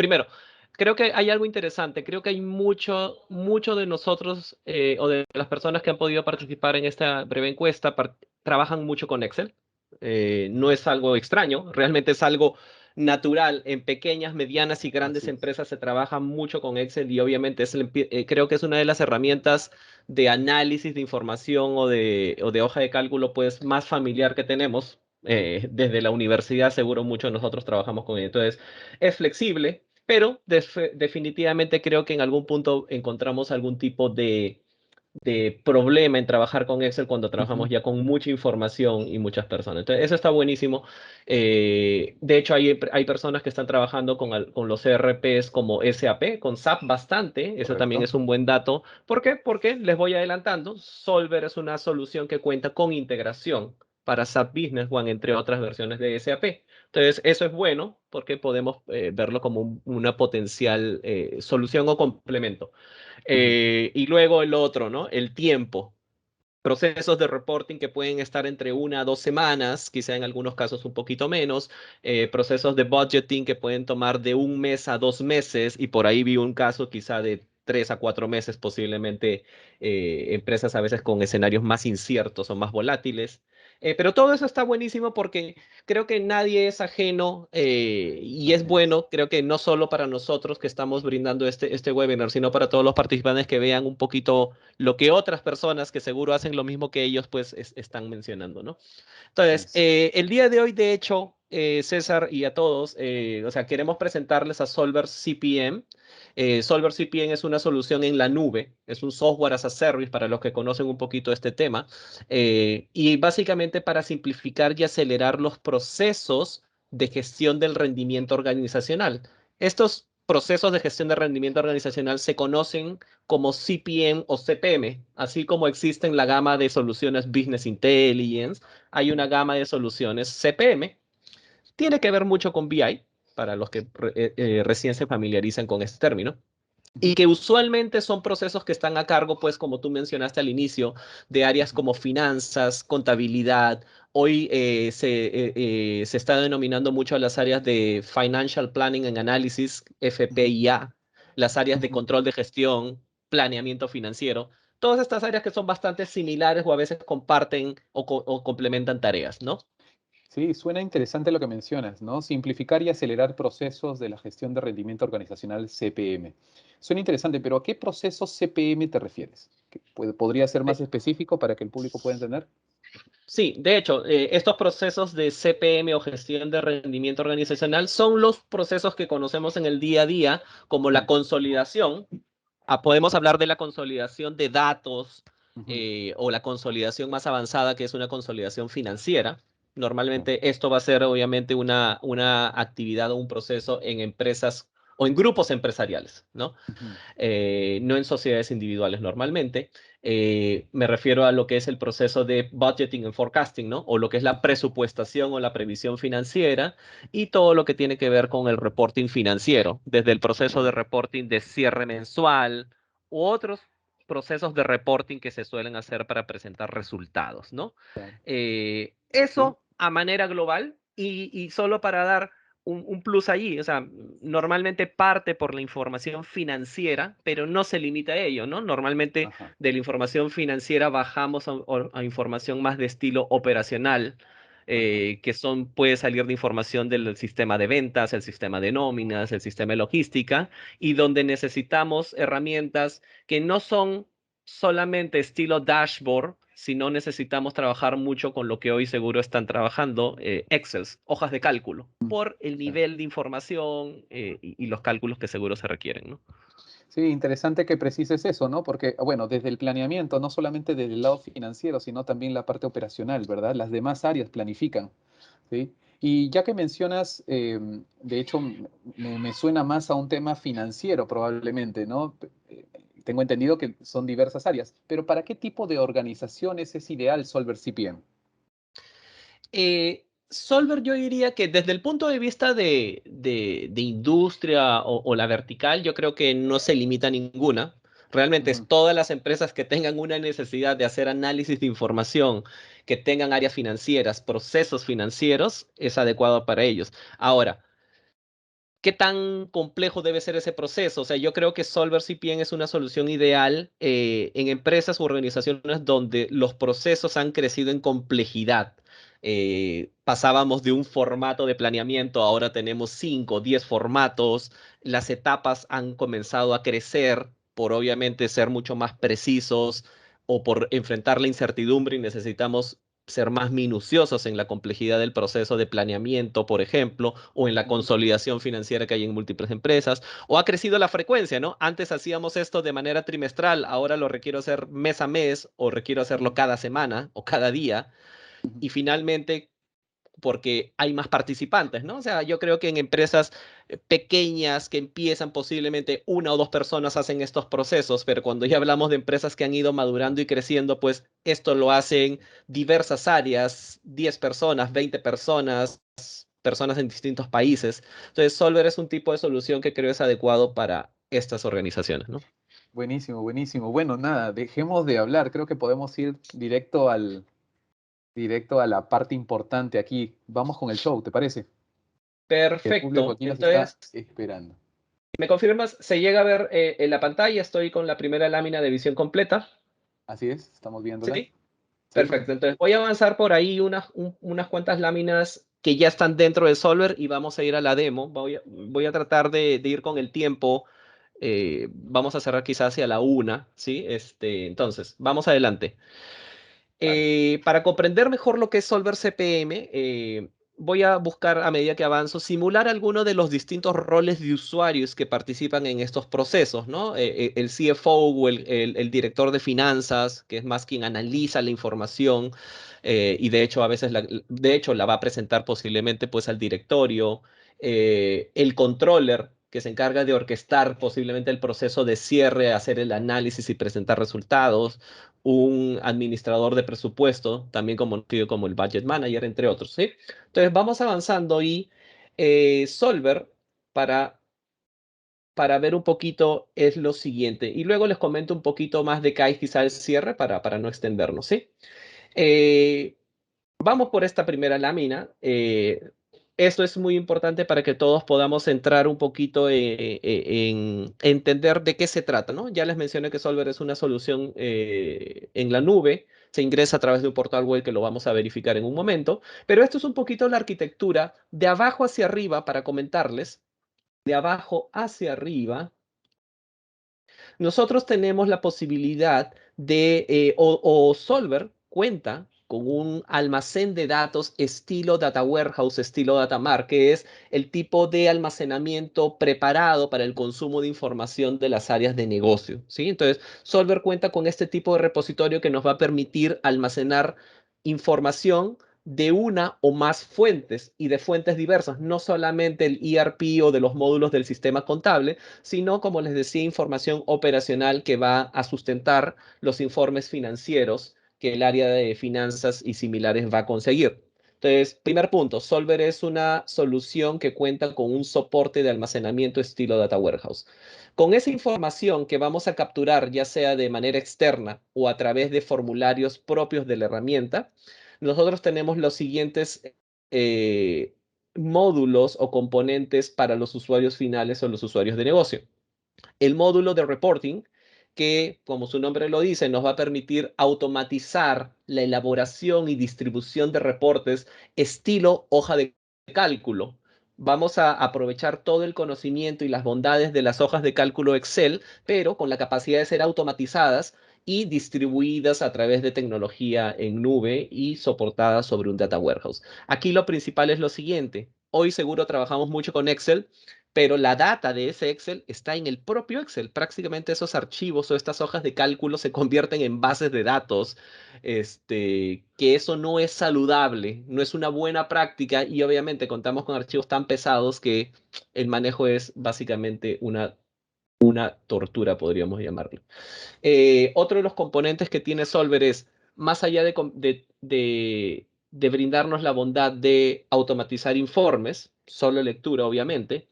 primero, creo que hay algo interesante. Creo que hay mucho de nosotros o de las personas que han podido participar en esta breve encuesta trabajan mucho con Excel. No es algo extraño, realmente es algo natural. En pequeñas, medianas y Así grandes es. empresas se trabaja mucho con Excel y obviamente creo que es una de las herramientas de análisis de información o de hoja de cálculo pues más familiar que tenemos. Desde la universidad seguro muchos de nosotros trabajamos con ella. Entonces, es flexible, pero definitivamente creo que en algún punto encontramos algún tipo de problema en trabajar con Excel cuando trabajamos Ujú. ya con mucha información y muchas personas. Entonces, eso está buenísimo. De hecho, hay personas que están trabajando con los ERPs como SAP, con SAP bastante. Eso también Correcto. es un buen dato. ¿Por qué? Porque les voy adelantando. Solver es una solución que cuenta con integración para SAP Business One, entre otras versiones de SAP. Entonces, eso es bueno porque podemos verlo como una potencial solución o complemento. Ujú. Y luego el otro, ¿no? El tiempo. Procesos de reporting que pueden estar entre 1 a 2 semanas, quizá en algunos casos un poquito menos. Procesos de budgeting que pueden tomar de 1 mes a 2 meses, y por ahí vi un caso quizá de 3 a 4 meses, posiblemente empresas a veces con escenarios más inciertos o más volátiles. Pero todo eso está buenísimo porque creo que nadie es ajeno y es Así es. bueno, creo que no solo para nosotros que estamos brindando este webinar, sino para todos los participantes que vean un poquito lo que otras personas que seguro hacen lo mismo que ellos, pues están mencionando, ¿no? Así Entonces, es. el día de hoy, de hecho, César y a todos, o sea, queremos presentarles a Solver CPM. Solver CPM es una solución en la nube, es un software as a service para los que conocen un poquito este tema, y básicamente para simplificar y acelerar los procesos de gestión del rendimiento organizacional. Estos procesos de gestión de rendimiento organizacional se conocen como CPM o CPM, así como existen la gama de soluciones Business Intelligence, hay una gama de soluciones CPM. Tiene que ver mucho con BI, para los que recién se familiarizan con este término. Y Ujú. que usualmente son procesos que están a cargo, pues como tú mencionaste al inicio, de áreas Ujú. como finanzas, contabilidad. Hoy se está denominando mucho a las áreas de Financial Planning and Analysis, Ujú. FPIA, las áreas de Ujú. control de gestión, planeamiento financiero. Todas estas áreas que son bastante similares o a veces comparten o complementan tareas, ¿no? Sí, suena interesante lo que mencionas, ¿no? Simplificar y acelerar procesos de la gestión de rendimiento organizacional CPM. Suena interesante, pero ¿a qué procesos CPM te refieres? ¿Podría ser más específico para que el público pueda entender? Sí, de hecho, estos procesos de CPM o gestión de rendimiento organizacional son los procesos que conocemos en el día a día como la Mm. consolidación. Podemos hablar de la consolidación de datos Ujú. o la consolidación más avanzada, que es una consolidación financiera. Claro. Normalmente esto va a ser obviamente una actividad o un proceso en empresas o en grupos empresariales, ¿no? Ujú. No en sociedades individuales normalmente. Me refiero a lo que es el proceso de budgeting and forecasting, ¿no? O lo que es la presupuestación o la previsión financiera y todo lo que tiene que ver con el reporting financiero, desde el proceso de Claro. reporting de cierre mensual u otros procesos de reporting que se suelen hacer para presentar resultados, ¿no? Claro. Sí. Eso a manera global y solo para dar un plus allí. O sea, normalmente parte por la información financiera, pero no se limita a ello, ¿no? Normalmente Ajá. de la información financiera bajamos a información más de estilo operacional, Ajá. puede salir de información del sistema de ventas, el sistema de nóminas, el sistema de logística, y donde necesitamos herramientas que no son solamente estilo dashboard, sino necesitamos trabajar mucho con lo que hoy seguro están trabajando, Excel, hojas de cálculo, Mm. por el Claro. nivel de información y los cálculos que seguro se requieren, ¿no? Sí, interesante que precises eso, ¿no? Porque, bueno, desde el planeamiento, no solamente desde el lado financiero, sino también la parte operacional, ¿verdad? Las demás áreas planifican, ¿sí? Y ya que mencionas, de hecho, me suena más a un tema financiero probablemente, ¿no? Tengo entendido que son diversas áreas, pero ¿para qué tipo de organizaciones es ideal Solver CPM? Solver, yo diría que desde el punto de vista de industria o la vertical, yo creo que no se limita a ninguna. Realmente es Ujú. todas las empresas que tengan una necesidad de hacer análisis de información, que tengan áreas financieras, procesos financieros, es adecuado para ellos. Ahora, ¿qué tan complejo debe ser ese proceso? O sea, yo creo que Solver CPN es una solución ideal en empresas u organizaciones donde los procesos han crecido en complejidad. Pasábamos de un formato de planeamiento, ahora tenemos 5, 10 formatos, las etapas han comenzado a crecer por obviamente ser mucho más precisos o por enfrentar la incertidumbre y necesitamos ser más minuciosos en la complejidad del proceso de planeamiento, por ejemplo, o en la Ujú. consolidación financiera que hay en múltiples empresas, o ha crecido la frecuencia, ¿no? Antes hacíamos esto de manera trimestral, ahora lo requiero hacer mes a mes, o requiero hacerlo Ujú. cada semana o cada día, Ujú. y finalmente porque hay más participantes, ¿no? O sea, yo creo que en empresas pequeñas que empiezan posiblemente una o dos personas hacen estos procesos, pero cuando ya hablamos de empresas que han ido madurando y creciendo, pues esto lo hacen diversas áreas, 10 personas, 20 personas, personas en distintos países. Entonces, Solver es un tipo de solución que creo es adecuado para estas organizaciones, ¿no? Buenísimo, buenísimo. Bueno, nada, dejemos de hablar. Creo que podemos ir directo a la parte importante aquí. Vamos con el show, ¿te parece? Que el público Perfecto. aquí nos está Entonces, esperando. ¿me confirmas? ¿Se llega a ver en la pantalla? Estoy con la primera lámina de visión completa. Así es, estamos viéndola. ¿Sí? Sí, Perfecto. Entonces voy a avanzar por ahí unas cuantas láminas que ya están dentro de Solver y vamos a ir a la demo. Voy a tratar de ir con el tiempo. Vamos a cerrar quizás hacia la una, ¿sí? Entonces, vamos adelante. vale. Para comprender mejor lo que es Solver CPM, voy a buscar a medida que avanzo simular algunos de los distintos roles de usuarios que participan en estos procesos, ¿no? El CFO o el director de finanzas, que es más quien analiza la información y de hecho a veces de hecho la va a presentar posiblemente pues al directorio, el controller que se encarga de orquestar posiblemente el proceso de cierre, hacer el análisis y presentar resultados, un administrador de presupuesto, también conocido como el budget manager, entre otros, ¿sí? Entonces vamos avanzando y Solver para, para ver un poquito es lo siguiente. Y luego les comento un poquito más de CAI, quizá el cierre para no extendernos, ¿sí? Eh, Vamos por esta primera lámina. Esto es muy importante para que todos podamos entrar un poquito en entender de qué se trata, ¿no? Ya les mencioné que Solver es una solución en la nube. Se ingresa a través de un portal web que lo vamos a verificar en un momento. Pero esto es un poquito la arquitectura de abajo hacia arriba para comentarles. De abajo hacia arriba nosotros tenemos la posibilidad o Solver cuenta con un almacén de datos estilo Data Warehouse, estilo Data Mart, que es el tipo de almacenamiento preparado para el consumo de información de las áreas de negocio, ¿sí? Entonces, Solver cuenta con este tipo de repositorio que nos va a permitir almacenar información de una o más fuentes y de fuentes diversas, no solamente el ERP o de los módulos del sistema contable, sino, como les decía, información operacional que va a sustentar los informes financieros que el área de finanzas y similares va a conseguir. Entonces, primer punto, Solver es una solución que cuenta con un soporte de almacenamiento estilo Data Warehouse. Con esa información que vamos a capturar, ya sea de manera externa o a través de formularios propios de la herramienta, nosotros tenemos los siguientes eh, módulos o componentes para los usuarios finales o los usuarios de negocio. El módulo de reporting, que como su nombre lo dice, nos va a permitir automatizar la elaboración y distribución de reportes estilo hoja de cálculo. Vamos a aprovechar todo el conocimiento y las bondades de las hojas de cálculo Excel, pero con la capacidad de ser automatizadas y distribuidas a través de tecnología en nube y soportadas sobre un data warehouse. Aquí lo principal es lo siguiente. Hoy seguro trabajamos mucho con Excel, pero la data de ese Excel está en el propio Excel. Prácticamente esos archivos o estas hojas de cálculo se convierten en bases de datos, que eso no es saludable, no es una buena práctica y obviamente contamos con archivos tan pesados que el manejo es básicamente una tortura, podríamos llamarlo. Otro de los componentes que tiene Solver es, más allá de brindarnos la bondad de automatizar informes, solo lectura obviamente,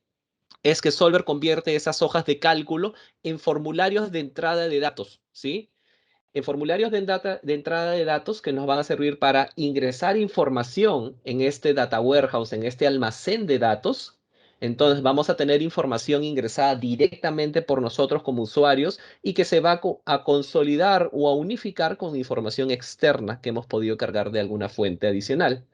es que Solver convierte esas hojas de cálculo en formularios de entrada de datos, ¿sí? En formularios de entrada de datos que nos van a servir para ingresar información en este data warehouse, en este almacén de datos, Entonces vamos a tener información ingresada directamente por nosotros como usuarios y que se va a consolidar o a unificar con información externa que hemos podido cargar de alguna fuente adicional.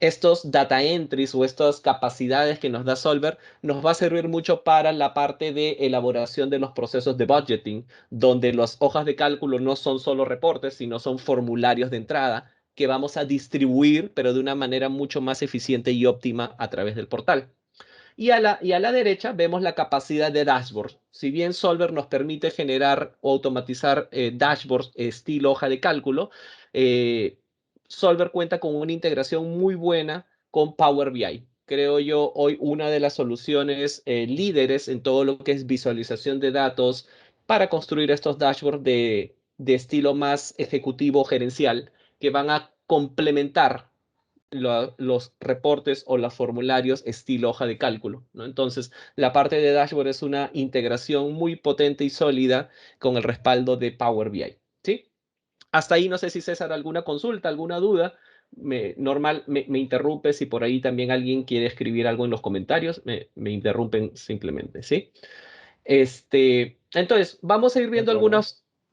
Estos data entries o estas capacidades que nos da Solver nos va a servir mucho para la parte de elaboración de los procesos de budgeting, donde las hojas de cálculo no son solo reportes, sino son formularios de entrada que vamos a distribuir, pero de una manera mucho más eficiente y óptima a través del portal. Y a la derecha vemos la capacidad de dashboards. Si bien Solver nos permite generar o automatizar dashboards estilo hoja de cálculo, eh, Solver cuenta con una integración muy buena con Power BI. Creo yo hoy una de las soluciones líderes en todo lo que es visualización de datos para construir estos dashboards de estilo más ejecutivo gerencial que van a complementar los reportes o los formularios estilo hoja de cálculo, ¿no? Entonces, la parte de dashboard es una integración muy potente y sólida con el respaldo de Power BI, ¿sí? Hasta ahí no sé si César, alguna consulta, alguna duda. Me interrumpe si por ahí también alguien quiere escribir algo en los comentarios, me interrumpen simplemente, ¿sí? Entonces, vamos a ir De viendo acuerdo.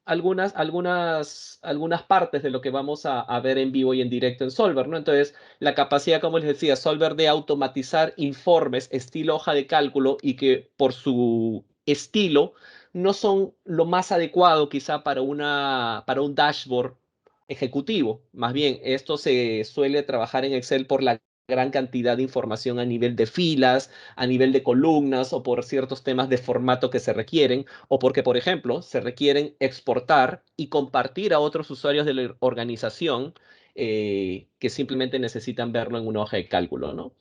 algunas partes de lo que vamos a ver en vivo y en directo en Solver, ¿no? Entonces, la capacidad, como les decía, Solver de automatizar informes estilo hoja de cálculo y que por su estilo no son lo más adecuado quizá para un dashboard ejecutivo. Más bien, esto se suele trabajar en Excel por la gran cantidad de información a nivel de filas, a nivel de columnas o por ciertos temas de formato que se requieren, o porque, por ejemplo, se requieren exportar y compartir a otros usuarios de la organización que simplemente necesitan verlo en una hoja de cálculo, ¿no?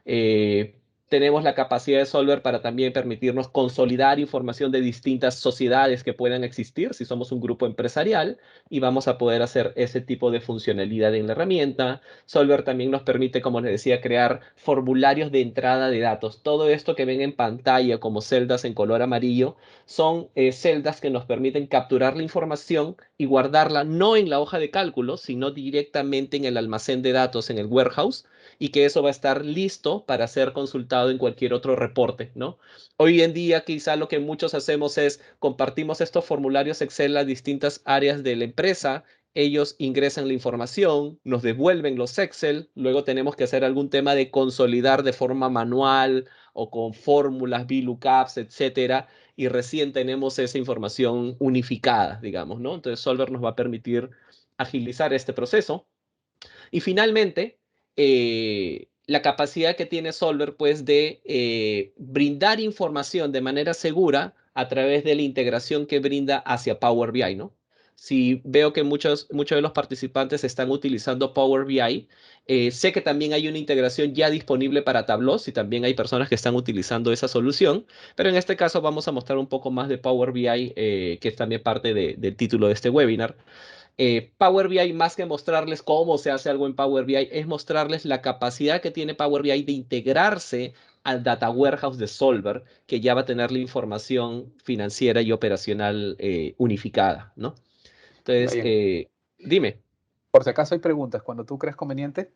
Eh, Tenemos la capacidad de Solver para también permitirnos consolidar información de distintas sociedades que puedan existir si somos un grupo empresarial y vamos a poder hacer ese tipo de funcionalidad en la herramienta. Solver también nos permite, como les decía, crear formularios de entrada de datos. Todo esto que ven en pantalla como celdas en color amarillo son celdas que nos permiten capturar la información y guardarla no en la hoja de cálculo, sino directamente en el almacén de datos, en el warehouse, y que eso va a estar listo para ser consultado en cualquier otro reporte, ¿no? Hoy en día quizá lo que muchos hacemos es compartimos estos formularios Excel a distintas áreas de la empresa, ellos ingresan la información, nos devuelven los Excel, luego tenemos que hacer algún tema de consolidar de forma manual o con fórmulas, VLOOKUPs, etcétera, y recién tenemos esa información unificada, digamos, ¿no? Entonces Solver nos va a permitir agilizar este proceso. Y finalmente, la capacidad que tiene Solver, pues, de brindar información de manera segura a través de la integración que brinda hacia Power BI, ¿no? Si veo que muchos de los participantes están utilizando Power BI, sé que también hay una integración ya disponible para Tableau, y también hay personas que están utilizando esa solución, pero en este caso vamos a mostrar un poco más de Power BI, que es también parte del título de este webinar. Power BI, más que mostrarles cómo se hace algo en Power BI, es mostrarles la capacidad que tiene Power BI de integrarse al Data Warehouse de Solver, que ya va a tener la información financiera y operacional unificada, ¿no? Entonces, Brian, dime, por si acaso hay preguntas, cuando tú creas conveniente.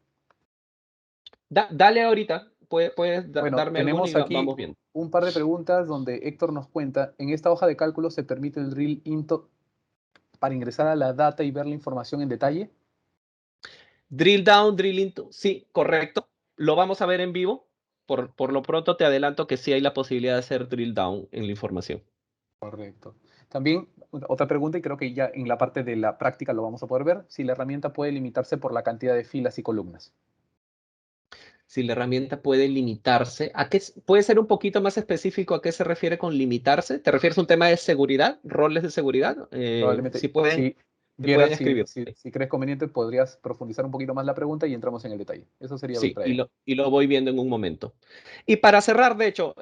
dale ahorita, puedes Bueno, darme alguna y tenemos aquí vamos viendo. un par de preguntas donde Héctor nos cuenta, en esta hoja de cálculo se permite el drill into para ingresar a la data y ver la información en detalle. Drill down, drill into, sí, correcto. Lo vamos a ver en vivo. Por lo pronto te adelanto que sí hay la posibilidad de hacer drill down en la información. Correcto. También otra pregunta, y creo que ya en la parte de la práctica lo vamos a poder ver, si la herramienta puede limitarse por la cantidad de filas y columnas. Si la herramienta puede limitarse, puede ser un poquito más específico a qué se refiere con limitarse? ¿Te refieres a un tema de seguridad, roles de seguridad? Probablemente, Si pueden, si si pueden vieras, escribir. si crees conveniente, podrías profundizar un poquito más la pregunta y entramos en el detalle. Eso sería, Sí, Brian. y lo voy viendo en un momento. Y para cerrar, de hecho,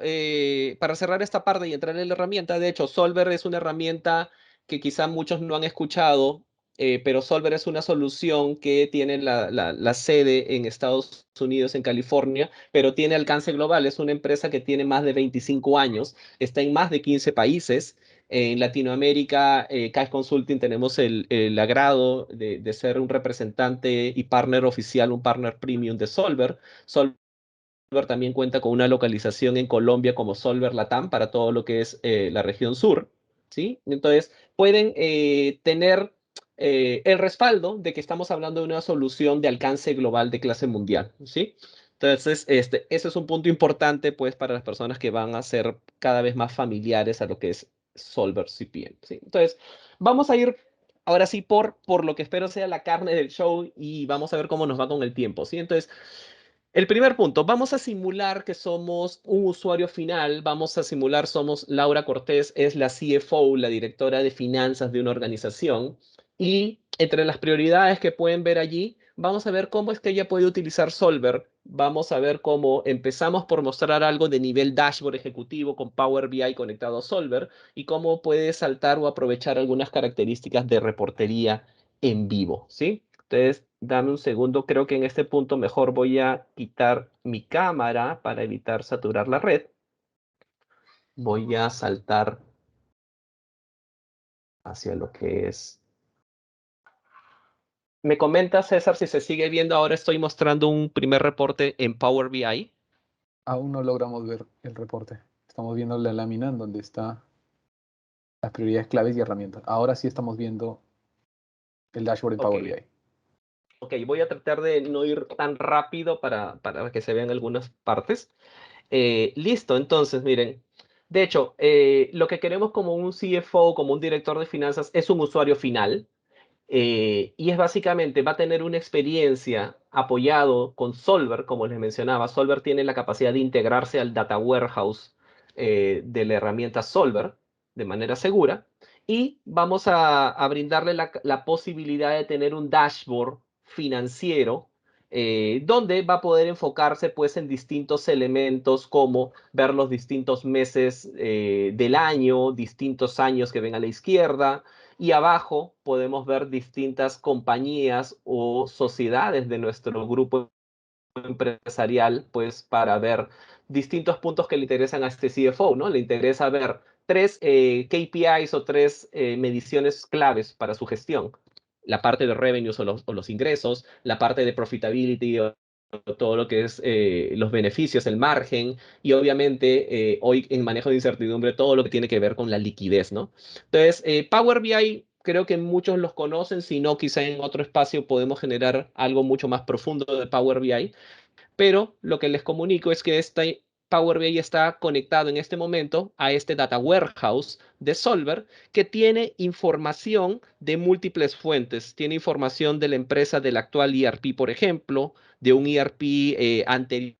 para cerrar esta parte y entrar en la herramienta, de hecho, Solver es una herramienta que quizá muchos no han escuchado, pero Solver es una solución que tiene la sede en Estados Unidos, en California, pero tiene alcance global. Es una empresa que tiene más de 25 años, está en más de 15 países. En Latinoamérica, Cash Consulting tenemos el agrado de ser un representante y partner oficial, un partner premium de Solver. Solver también cuenta con una localización en Colombia como Solver Latam para todo lo que es la región sur, ¿sí? Entonces, pueden tener el respaldo de que estamos hablando de una solución de alcance global de clase mundial, ¿sí? Entonces, ese es un punto importante, pues, para las personas que van a ser cada vez más familiares a lo que es Solver CPM, ¿sí? Entonces, vamos a ir ahora sí por lo que espero sea la carne del show y vamos a ver cómo nos va con el tiempo, ¿sí? Entonces, el primer punto, vamos a simular que somos un usuario final, vamos a simular somos Laura Cortés, es la CFO, la directora de finanzas de una organización, y entre las prioridades que pueden ver allí, vamos a ver cómo es que ella puede utilizar Solver, vamos a ver cómo empezamos por mostrar algo de nivel dashboard ejecutivo con Power BI conectado a Solver y cómo puede saltar o aprovechar algunas características de reportería en vivo, ¿sí? Entonces, dame un segundo, creo que en este punto mejor voy a quitar mi cámara para evitar saturar la red. Voy a saltar hacia lo que es... Me comenta César si se sigue viendo, ahora estoy mostrando un primer reporte en Power BI. Aún no logramos ver el reporte. Estamos viendo la lámina en donde está las prioridades claves y herramientas. Ahora sí estamos viendo el dashboard en Ok, Power BI. ok, voy a tratar de no ir tan rápido para que se vean algunas partes. Listo, entonces, miren. De hecho, lo que queremos como un CFO, como un director de finanzas, es un usuario final. Y es básicamente, va a tener una experiencia apoyado con Solver, como les mencionaba. Solver tiene la capacidad de integrarse al data warehouse de la herramienta Solver de manera segura. Y vamos a brindarle la posibilidad de tener un dashboard financiero donde va a poder enfocarse pues en distintos elementos como ver los distintos meses del año, distintos años que ven a la izquierda, y abajo podemos ver distintas compañías o sociedades de nuestro grupo empresarial, pues para ver distintos puntos que le interesan a este CFO, ¿no? Le interesa ver tres KPIs o tres mediciones claves para su gestión. La parte de revenues o los ingresos, la parte de profitability o todo lo que es los beneficios, el margen y obviamente hoy en manejo de incertidumbre todo lo que tiene que ver con la liquidez, ¿no? Entonces, Power BI creo que muchos los conocen, si no, quizá en otro espacio podemos generar algo mucho más profundo de Power BI, pero lo que les comunico es que este Power BI está conectado en este momento a este Data Warehouse de Solver que tiene información de múltiples fuentes. Tiene información de la empresa del actual ERP, por ejemplo, de un ERP anterior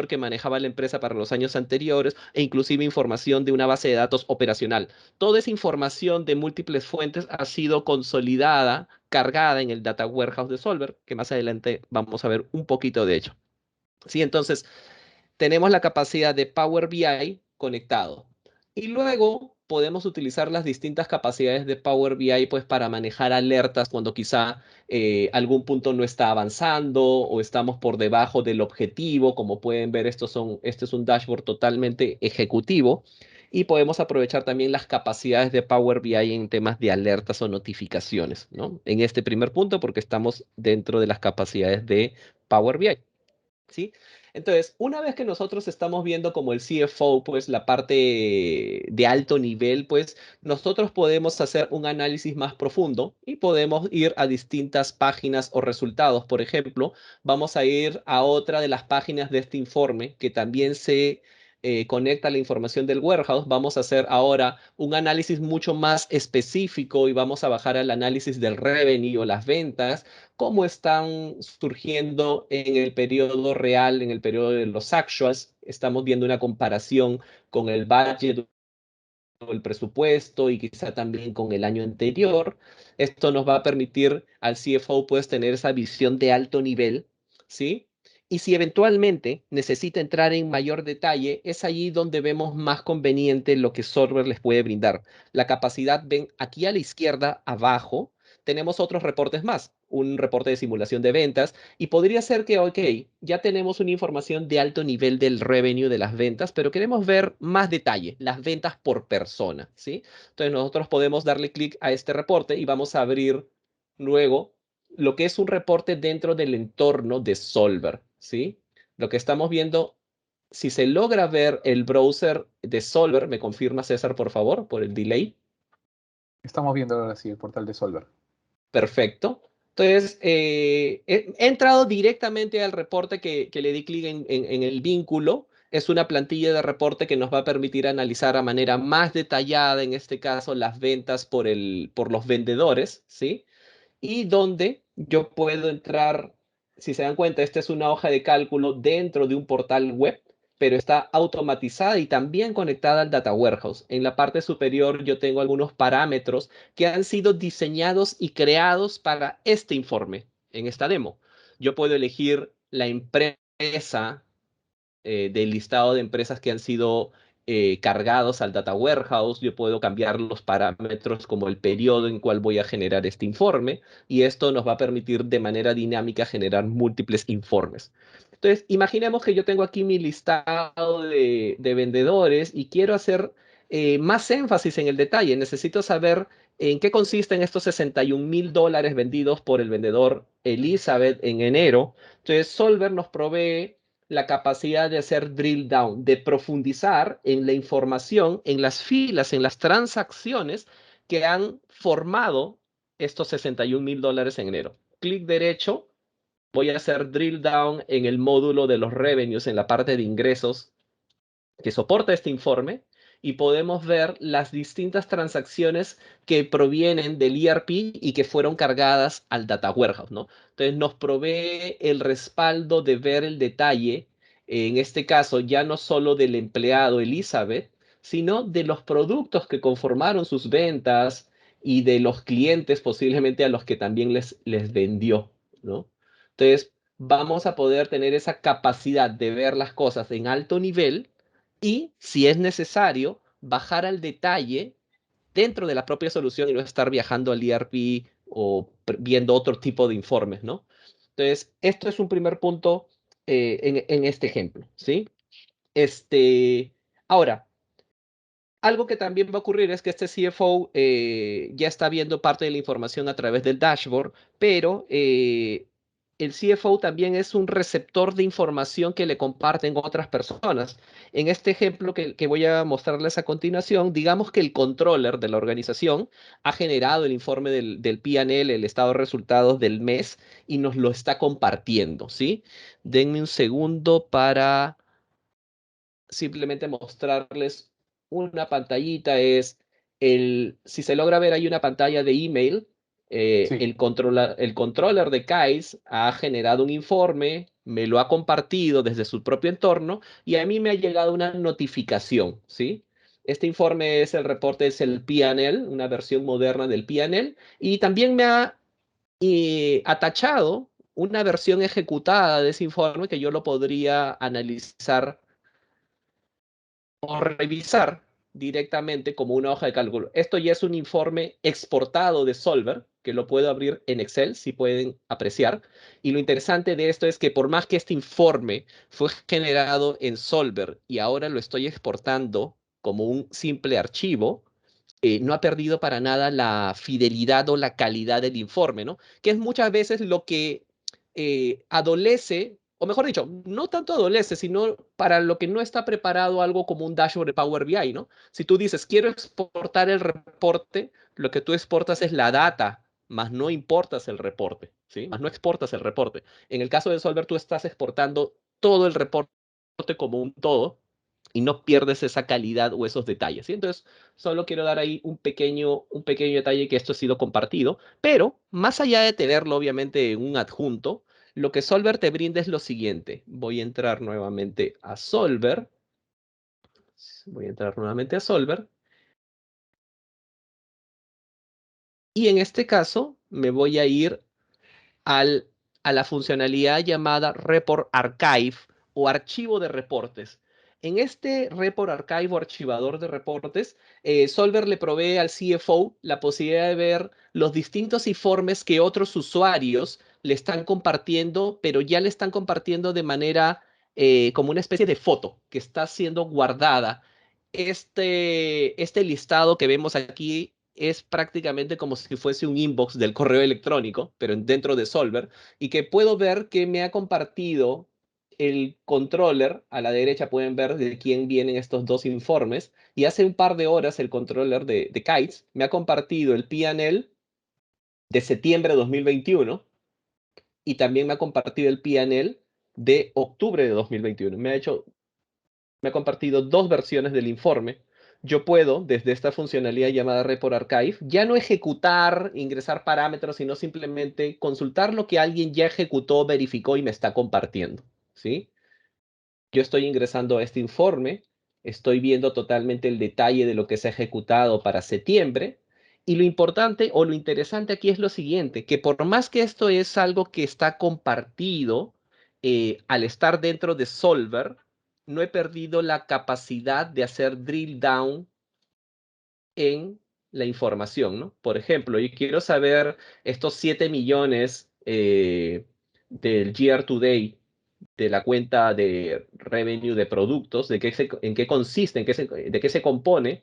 que manejaba la empresa para los años anteriores e inclusive información de una base de datos operacional. Toda esa información de múltiples fuentes ha sido consolidada, cargada en el Data Warehouse de Solver, que más adelante vamos a ver un poquito de ello. Sí, entonces tenemos la capacidad de Power BI conectado. Y luego podemos utilizar las distintas capacidades de Power BI pues para manejar alertas cuando quizá algún punto no está avanzando o estamos por debajo del objetivo. Como pueden ver, este es un dashboard totalmente ejecutivo. Y podemos aprovechar también las capacidades de Power BI en temas de alertas o notificaciones, ¿no? En este primer punto, porque estamos dentro de las capacidades de Power BI. ¿Sí? Entonces, una vez que nosotros estamos viendo como el CFO, pues la parte de alto nivel, pues nosotros podemos hacer un análisis más profundo y podemos ir a distintas páginas o resultados. Por ejemplo, vamos a ir a otra de las páginas de este informe que también se conecta a la información del warehouse. Vamos a hacer ahora un análisis mucho más específico y vamos a bajar al análisis del revenue o las ventas, cómo están surgiendo en el periodo real, en el periodo de los actuals. Estamos viendo una comparación con el budget o el presupuesto y quizá también con el año anterior. Esto nos va a permitir al CFO pues tener esa visión de alto nivel, ¿sí? Y si eventualmente necesita entrar en mayor detalle, es allí donde vemos más conveniente lo que Solver les puede brindar. La capacidad, ven aquí a la izquierda, abajo, tenemos otros reportes más, un reporte de simulación de ventas y podría ser que, ok, ya tenemos una información de alto nivel del revenue de las ventas, pero queremos ver más detalle, las ventas por persona, ¿sí? Entonces nosotros podemos darle clic a este reporte y vamos a abrir luego lo que es un reporte dentro del entorno de Solver, ¿sí? Lo que estamos viendo si se logra ver el browser de Solver, ¿me confirma César, por favor, por el delay? Estamos viendo ahora sí el portal de Solver. Perfecto. Entonces, he entrado directamente al reporte que le di clic en el vínculo. Es una plantilla de reporte que nos va a permitir analizar a manera más detallada, en este caso, las ventas por los vendedores, ¿sí? Y donde yo puedo entrar, si se dan cuenta, esta es una hoja de cálculo dentro de un portal web, pero está automatizada y también conectada al Data Warehouse. En la parte superior yo tengo algunos parámetros que han sido diseñados y creados para este informe, en esta demo. Yo puedo elegir la empresa del listado de empresas que han sido cargados al Data Warehouse. Yo puedo cambiar los parámetros como el periodo en cual voy a generar este informe y esto nos va a permitir de manera dinámica generar múltiples informes. Entonces, imaginemos que yo tengo aquí mi listado de vendedores y quiero hacer más énfasis en el detalle. Necesito saber en qué consisten estos $61,000 vendidos por el vendedor Elizabeth en enero. Entonces, Solver nos provee la capacidad de hacer drill down, de profundizar en la información, en las filas, en las transacciones que han formado estos $61,000 en enero. Clic derecho, voy a hacer drill down en el módulo de los revenues, en la parte de ingresos que soporta este informe y podemos ver las distintas transacciones que provienen del ERP y que fueron cargadas al Data Warehouse, ¿no? Entonces nos provee el respaldo de ver el detalle, en este caso ya no solo del empleado Elizabeth, sino de los productos que conformaron sus ventas y de los clientes posiblemente a los que también les vendió, ¿no? Entonces vamos a poder tener esa capacidad de ver las cosas en alto nivel y, si es necesario, bajar al detalle dentro de la propia solución y no estar viajando al ERP o viendo otro tipo de informes, ¿no? Entonces, esto es un primer punto en este ejemplo, ¿sí? Ahora, algo que también va a ocurrir es que este CFO ya está viendo parte de la información a través del dashboard, pero el CFO también es un receptor de información que le comparten otras personas. En este ejemplo que voy a mostrarles a continuación, digamos que el controller de la organización ha generado el informe del P&L, el estado de resultados del mes, y nos lo está compartiendo, ¿sí? Denme un segundo para simplemente mostrarles una pantallita. Si se logra ver, hay una pantalla de email. Sí, El controller de KAIS ha generado un informe, me lo ha compartido desde su propio entorno y a mí me ha llegado una notificación, ¿sí? Este informe es el reporte, es el P&L, una versión moderna del P&L, y también me ha atachado una versión ejecutada de ese informe que yo lo podría analizar o revisar directamente como una hoja de cálculo. Esto ya es un informe exportado de Solver, que lo puedo abrir en Excel, si pueden apreciar. Y lo interesante de esto es que por más que este informe fue generado en Solver y ahora lo estoy exportando como un simple archivo, no ha perdido para nada la fidelidad o la calidad del informe, ¿no? Que es muchas veces lo que adolece, o mejor dicho, no tanto adolece, sino para lo que no está preparado algo como un dashboard de Power BI, ¿no? Si tú dices, quiero exportar el reporte, lo que tú exportas es la data, más no importas el reporte, ¿sí? Más no exportas el reporte. En el caso de Solver, tú estás exportando todo el reporte como un todo y no pierdes esa calidad o esos detalles, ¿sí? Entonces, solo quiero dar ahí un pequeño detalle que esto ha sido compartido, pero más allá de tenerlo obviamente en un adjunto, lo que Solver te brinda es lo siguiente. Voy a entrar nuevamente a Solver. Voy a entrar nuevamente a Solver. Y en este caso me voy a ir al, a la funcionalidad llamada Report Archive o archivo de reportes. En este Report Archive o archivador de reportes, Solver le provee al CFO la posibilidad de ver los distintos informes que otros usuarios le están compartiendo, pero ya le están compartiendo de manera como una especie de foto que está siendo guardada. Este listado que vemos aquí es prácticamente como si fuese un inbox del correo electrónico, pero dentro de Solver, y que puedo ver que me ha compartido el controller, a la derecha pueden ver de quién vienen estos dos informes, y hace un par de horas el controller de Kites me ha compartido el P&L de septiembre de 2021 y también me ha compartido el P&L de octubre de 2021. Me ha compartido dos versiones del informe. Yo puedo, desde esta funcionalidad llamada Report Archive, ya no ejecutar, ingresar parámetros, sino simplemente consultar lo que alguien ya ejecutó, verificó y me está compartiendo, ¿sí? Yo estoy ingresando a este informe, estoy viendo totalmente el detalle de lo que se ha ejecutado para septiembre, y lo importante o lo interesante aquí es lo siguiente, que por más que esto es algo que está compartido, al estar dentro de Solver, no he perdido la capacidad de hacer drill down en la información, ¿no? Por ejemplo, yo quiero saber estos 7 millones del Year to Date de la cuenta de revenue de productos, en qué consiste, de qué se compone.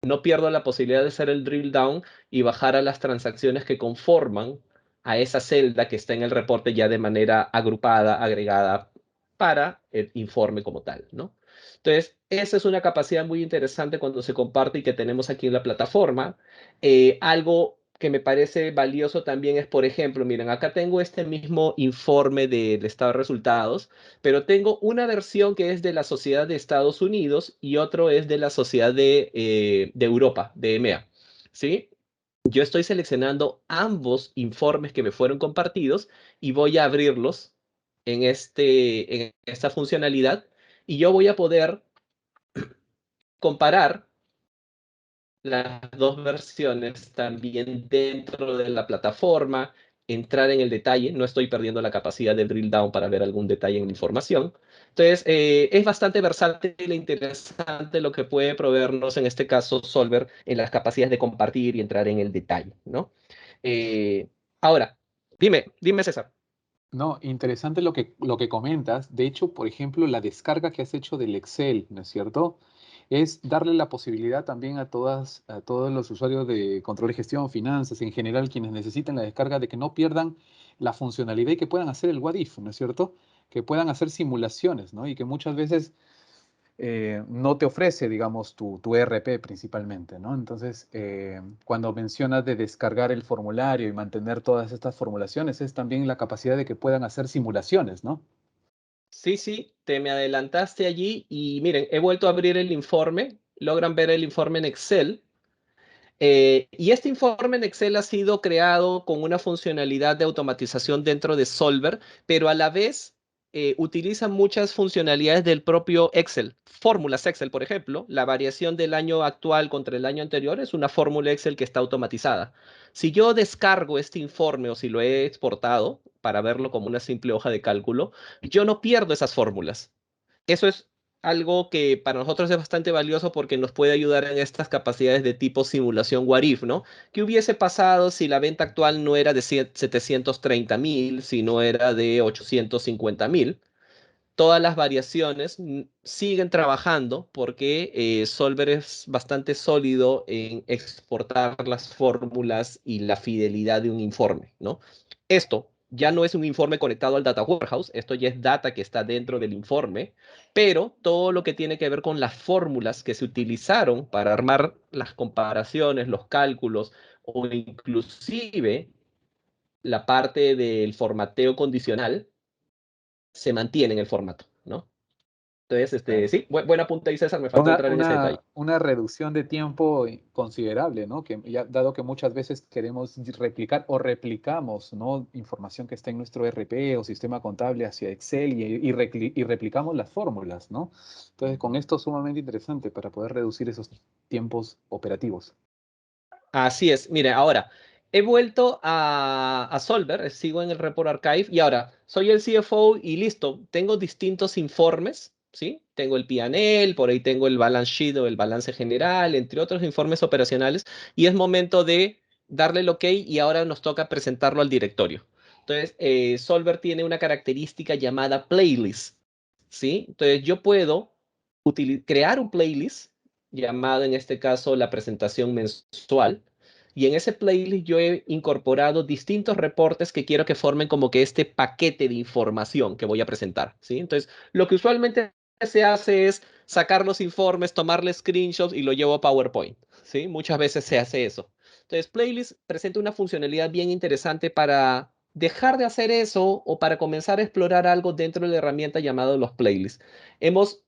No pierdo la posibilidad de hacer el drill down y bajar a las transacciones que conforman a esa celda que está en el reporte ya de manera agrupada, agregada para el informe como tal, ¿no? Entonces, esa es una capacidad muy interesante cuando se comparte y que tenemos aquí en la plataforma. Algo que me parece valioso también es, por ejemplo, miren, acá tengo este mismo informe del estado de resultados, pero tengo una versión que es de la sociedad de Estados Unidos y otro es de la sociedad de Europa, de EMEA, ¿sí? Yo estoy seleccionando ambos informes que me fueron compartidos y voy a abrirlos en esta funcionalidad y yo voy a poder comparar las dos versiones también dentro de la plataforma, entrar en el detalle, no estoy perdiendo la capacidad de drill down para ver algún detalle en la información. Entonces, es bastante versátil e interesante lo que puede proveernos, en este caso, Solver, en las capacidades de compartir y entrar en el detalle, ¿no? Eh, ahora, dime, César. No, interesante lo que comentas. De hecho, por ejemplo, la descarga que has hecho del Excel, ¿no es cierto? Es darle la posibilidad también a todos los usuarios de control y gestión, finanzas, en general, quienes necesiten la descarga, de que no pierdan la funcionalidad y que puedan hacer el what if, ¿no es cierto? Que puedan hacer simulaciones, ¿no? Y que muchas veces no te ofrece, digamos, tu ERP principalmente, ¿no? Entonces, cuando mencionas de descargar el formulario y mantener todas estas formulaciones, es también la capacidad de que puedan hacer simulaciones, ¿no? Sí, sí, te me adelantaste allí y miren, he vuelto a abrir el informe. Logran ver el informe en Excel. Y este informe en Excel ha sido creado con una funcionalidad de automatización dentro de Solver, pero a la vez utiliza muchas funcionalidades del propio Excel. Fórmulas Excel, por ejemplo, la variación del año actual contra el año anterior es una fórmula Excel que está automatizada. Si yo descargo este informe o si lo he exportado para verlo como una simple hoja de cálculo, yo no pierdo esas fórmulas. Eso es algo que para nosotros es bastante valioso porque nos puede ayudar en estas capacidades de tipo simulación what if, ¿no? ¿Qué hubiese pasado si la venta actual no era de 730.000, si no era de 850.000? Todas las variaciones siguen trabajando porque Solver es bastante sólido en exportar las fórmulas y la fidelidad de un informe, ¿no? Esto ya no es un informe conectado al Data Warehouse, esto ya es data que está dentro del informe, pero todo lo que tiene que ver con las fórmulas que se utilizaron para armar las comparaciones, los cálculos o inclusive la parte del formateo condicional se mantiene en el formato, ¿no? Entonces, Claro. sí, buena punta ahí, César, me faltó entrar en ese detalle. Una reducción de tiempo considerable, ¿no? Que ya, dado que muchas veces queremos replicar o replicamos, ¿no? Información que está en nuestro ERP o sistema contable hacia Excel y replicamos las fórmulas, ¿no? Entonces, con esto es sumamente interesante para poder reducir esos tiempos operativos. Así es, mire, ahora he vuelto a Solver, sigo en el Report Archive y ahora soy el CFO y listo, tengo distintos informes, ¿sí? Tengo el P&L, por ahí tengo el balance sheet o el balance general, entre otros informes operacionales y es momento de darle el OK y ahora nos toca presentarlo al directorio. Entonces, Solver tiene una característica llamada playlist, ¿sí? Entonces, yo puedo crear un playlist llamado en este caso la presentación mensual Y en ese playlist yo he incorporado distintos reportes que quiero que formen como que este paquete de información que voy a presentar, ¿sí? Entonces, lo que usualmente se hace es sacar los informes, tomarle screenshots y lo llevo a PowerPoint, ¿sí? Muchas veces se hace eso. Entonces, Playlist presenta una funcionalidad bien interesante para dejar de hacer eso o para comenzar a explorar algo dentro de la herramienta llamada los playlists. Hemos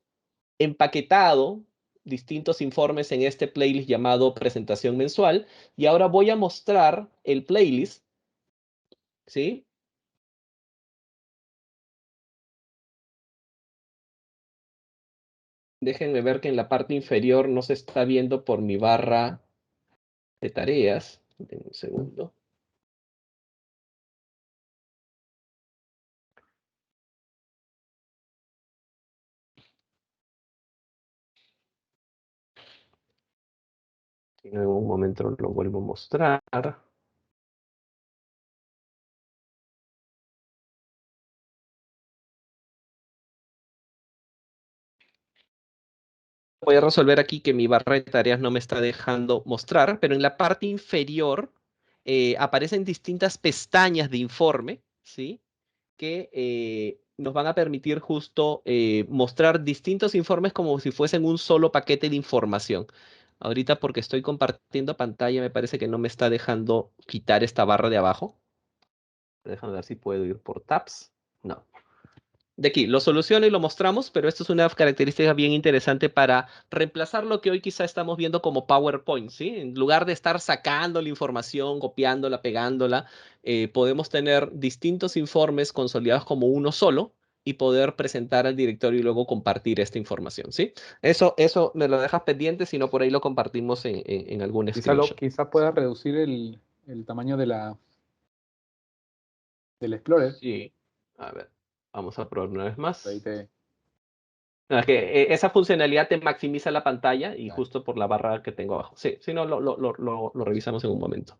empaquetado distintos informes en este playlist llamado presentación mensual y ahora voy a mostrar el playlist, ¿sí? Déjenme ver que en la parte inferior no se está viendo por mi barra de tareas. Denme un segundo. En algún momento lo vuelvo a mostrar. Voy a resolver aquí que mi barra de tareas no me está dejando mostrar, pero en la parte inferior aparecen distintas pestañas de informe, ¿sí? Que nos van a permitir justo mostrar distintos informes como si fuesen un solo paquete de información. Ahorita porque estoy compartiendo pantalla me parece que no me está dejando quitar esta barra de abajo. Déjame ver si puedo ir por tabs. No. De aquí, lo soluciono y lo mostramos, pero esto es una característica bien interesante para reemplazar lo que hoy quizá estamos viendo como PowerPoint, ¿sí? En lugar de estar sacando la información, copiándola, pegándola, podemos tener distintos informes consolidados como uno solo y poder presentar al directorio y luego compartir esta información, ¿sí? Eso me lo dejas pendiente, si no por ahí lo compartimos en algún screenshot. Quizá pueda reducir el tamaño de del Explorer. Sí, a ver, vamos a probar una vez Ahí más. te... No, es que esa funcionalidad te maximiza la pantalla y Dale. justo por la barra que tengo abajo. Sí, si no, lo revisamos en un momento.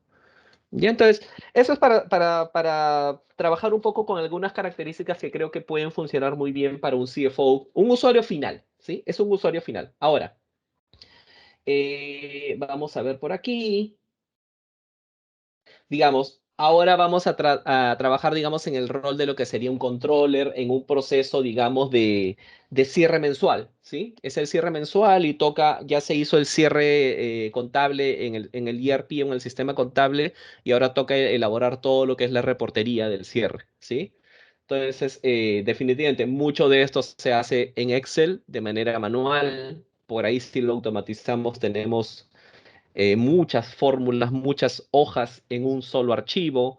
Y entonces, eso es para trabajar un poco con algunas características que creo que pueden funcionar muy bien para un CFO, un usuario final, ¿sí? Es un usuario final. Ahora, vamos a ver por aquí. Digamos, ahora vamos a trabajar, digamos, en el rol de lo que sería un controller, en un proceso, digamos, de cierre mensual, ¿sí? Es el cierre mensual y toca, ya se hizo el cierre contable en el ERP, en el sistema contable, y ahora toca elaborar todo lo que es la reportería del cierre, ¿sí? Entonces, definitivamente, mucho de esto se hace en Excel de manera manual. Por ahí si lo automatizamos, tenemos muchas fórmulas, muchas hojas en un solo archivo,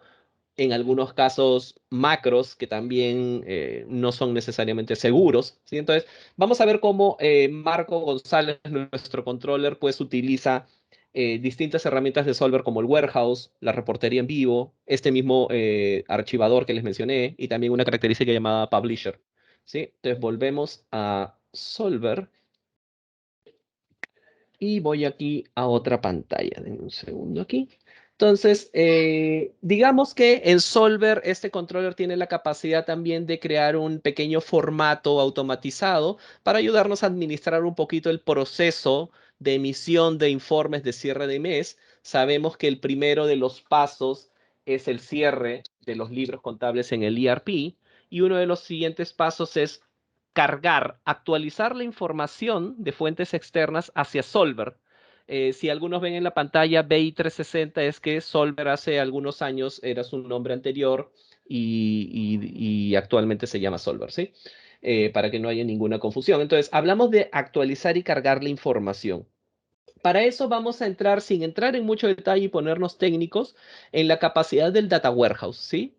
en algunos casos macros que también no son necesariamente seguros, ¿sí? Entonces, vamos a ver cómo Marco González, nuestro controller, pues utiliza distintas herramientas de Solver como el Warehouse, la reportería en vivo, este mismo archivador que les mencioné y también una característica llamada Publisher, ¿sí? Entonces, volvemos a Solver. Y voy aquí a otra pantalla. Denme un segundo aquí. Entonces, digamos que en Solver este controller tiene la capacidad también de crear un pequeño formato automatizado para ayudarnos a administrar un poquito el proceso de emisión de informes de cierre de mes. Sabemos que el primero de los pasos es el cierre de los libros contables en el ERP y uno de los siguientes pasos es cargar, actualizar la información de fuentes externas hacia Solver. Si algunos ven en la pantalla BI 360 es que Solver hace algunos años era su nombre anterior y actualmente se llama Solver, ¿sí? Para que no haya ninguna confusión. Entonces, hablamos de actualizar y cargar la información. Para eso vamos a entrar, sin entrar en mucho detalle y ponernos técnicos, en la capacidad del Data Warehouse, ¿sí?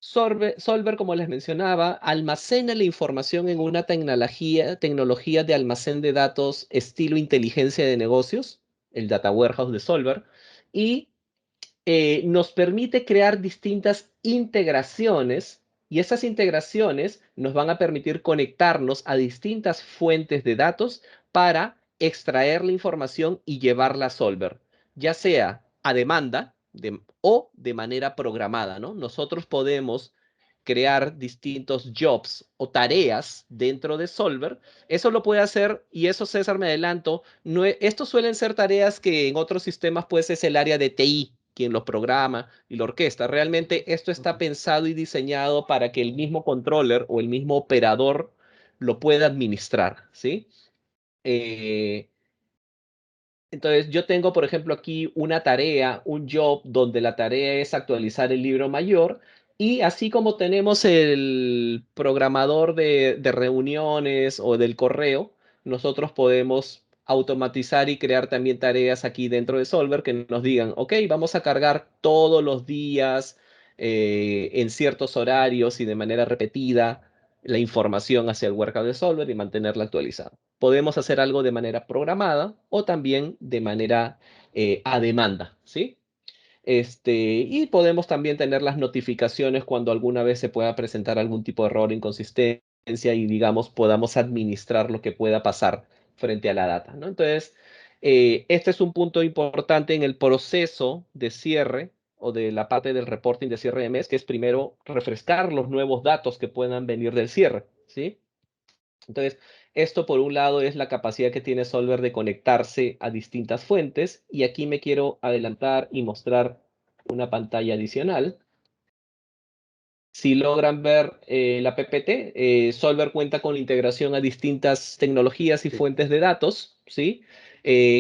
Solver, como les mencionaba, almacena la información en una tecnología de almacén de datos estilo inteligencia de negocios, el Data Warehouse de Solver, y nos permite crear distintas integraciones y esas integraciones nos van a permitir conectarnos a distintas fuentes de datos para extraer la información y llevarla a Solver, ya sea a demanda o de manera programada, ¿no? Nosotros podemos crear distintos jobs o tareas dentro de Solver. Eso lo puede hacer, y eso, César, me adelanto, no, estos suelen ser tareas que en otros sistemas pues es el área de TI quien los programa y la orquesta. Realmente esto está pensado y diseñado para que el mismo controller o el mismo operador lo pueda administrar, ¿sí? Eh, entonces, yo tengo, por ejemplo, aquí una tarea, un job, donde la tarea es actualizar el libro mayor. Y así como tenemos el programador de reuniones o del correo, nosotros podemos automatizar y crear también tareas aquí dentro de Solver que nos digan, ok, vamos a cargar todos los días, en ciertos horarios y de manera repetida, la información hacia el workout de Solver y mantenerla actualizada. Podemos hacer algo de manera programada o también de manera a demanda, ¿sí? Y podemos también tener las notificaciones cuando alguna vez se pueda presentar algún tipo de error, inconsistencia y, digamos, podamos administrar lo que pueda pasar frente a la data, ¿no? Entonces, este es un punto importante en el proceso de cierre o de la parte del reporting de cierre de mes, que es primero refrescar los nuevos datos que puedan venir del cierre, ¿sí? Entonces, esto por un lado es la capacidad que tiene Solver de conectarse a distintas fuentes, y aquí me quiero adelantar y mostrar una pantalla adicional. Si logran ver la PPT, Solver cuenta con la integración a distintas tecnologías y Sí. fuentes de datos, ¿sí?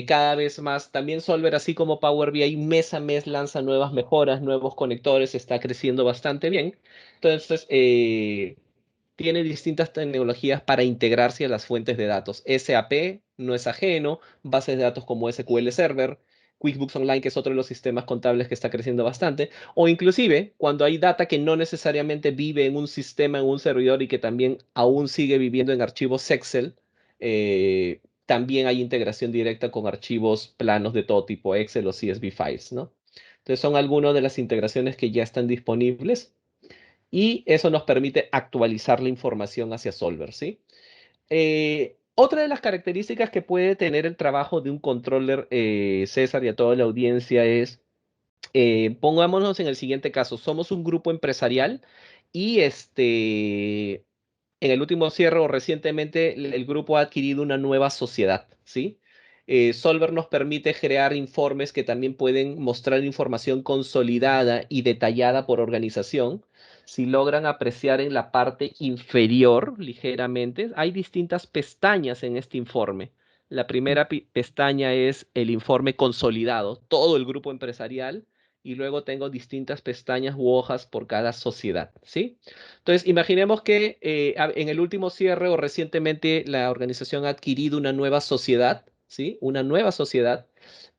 Cada vez más, también Solver, así como Power BI, mes a mes lanza nuevas mejoras, nuevos conectores, está creciendo bastante bien. Entonces, tiene distintas tecnologías para integrarse a las fuentes de datos. SAP no es ajeno, bases de datos como SQL Server, QuickBooks Online, que es otro de los sistemas contables que está creciendo bastante, o inclusive cuando hay data que no necesariamente vive en un sistema, en un servidor, y que también aún sigue viviendo en archivos Excel, también hay integración directa con archivos planos de todo tipo, Excel o CSV files, ¿no? Entonces son algunas de las integraciones que ya están disponibles, y eso nos permite actualizar la información hacia Solver, ¿sí? Otra de las características que puede tener el trabajo de un controller, César, y a toda la audiencia es, pongámonos en el siguiente caso: somos un grupo empresarial y en el último cierre o recientemente el grupo ha adquirido una nueva sociedad, ¿sí? Solver nos permite crear informes que también pueden mostrar información consolidada y detallada por organización. Si logran apreciar en la parte inferior ligeramente, hay distintas pestañas en este informe. La primera pestaña es el informe consolidado, todo el grupo empresarial, y luego tengo distintas pestañas u hojas por cada sociedad, ¿sí? Entonces, imaginemos que en el último cierre o recientemente la organización ha adquirido una nueva sociedad, ¿sí? Una nueva sociedad,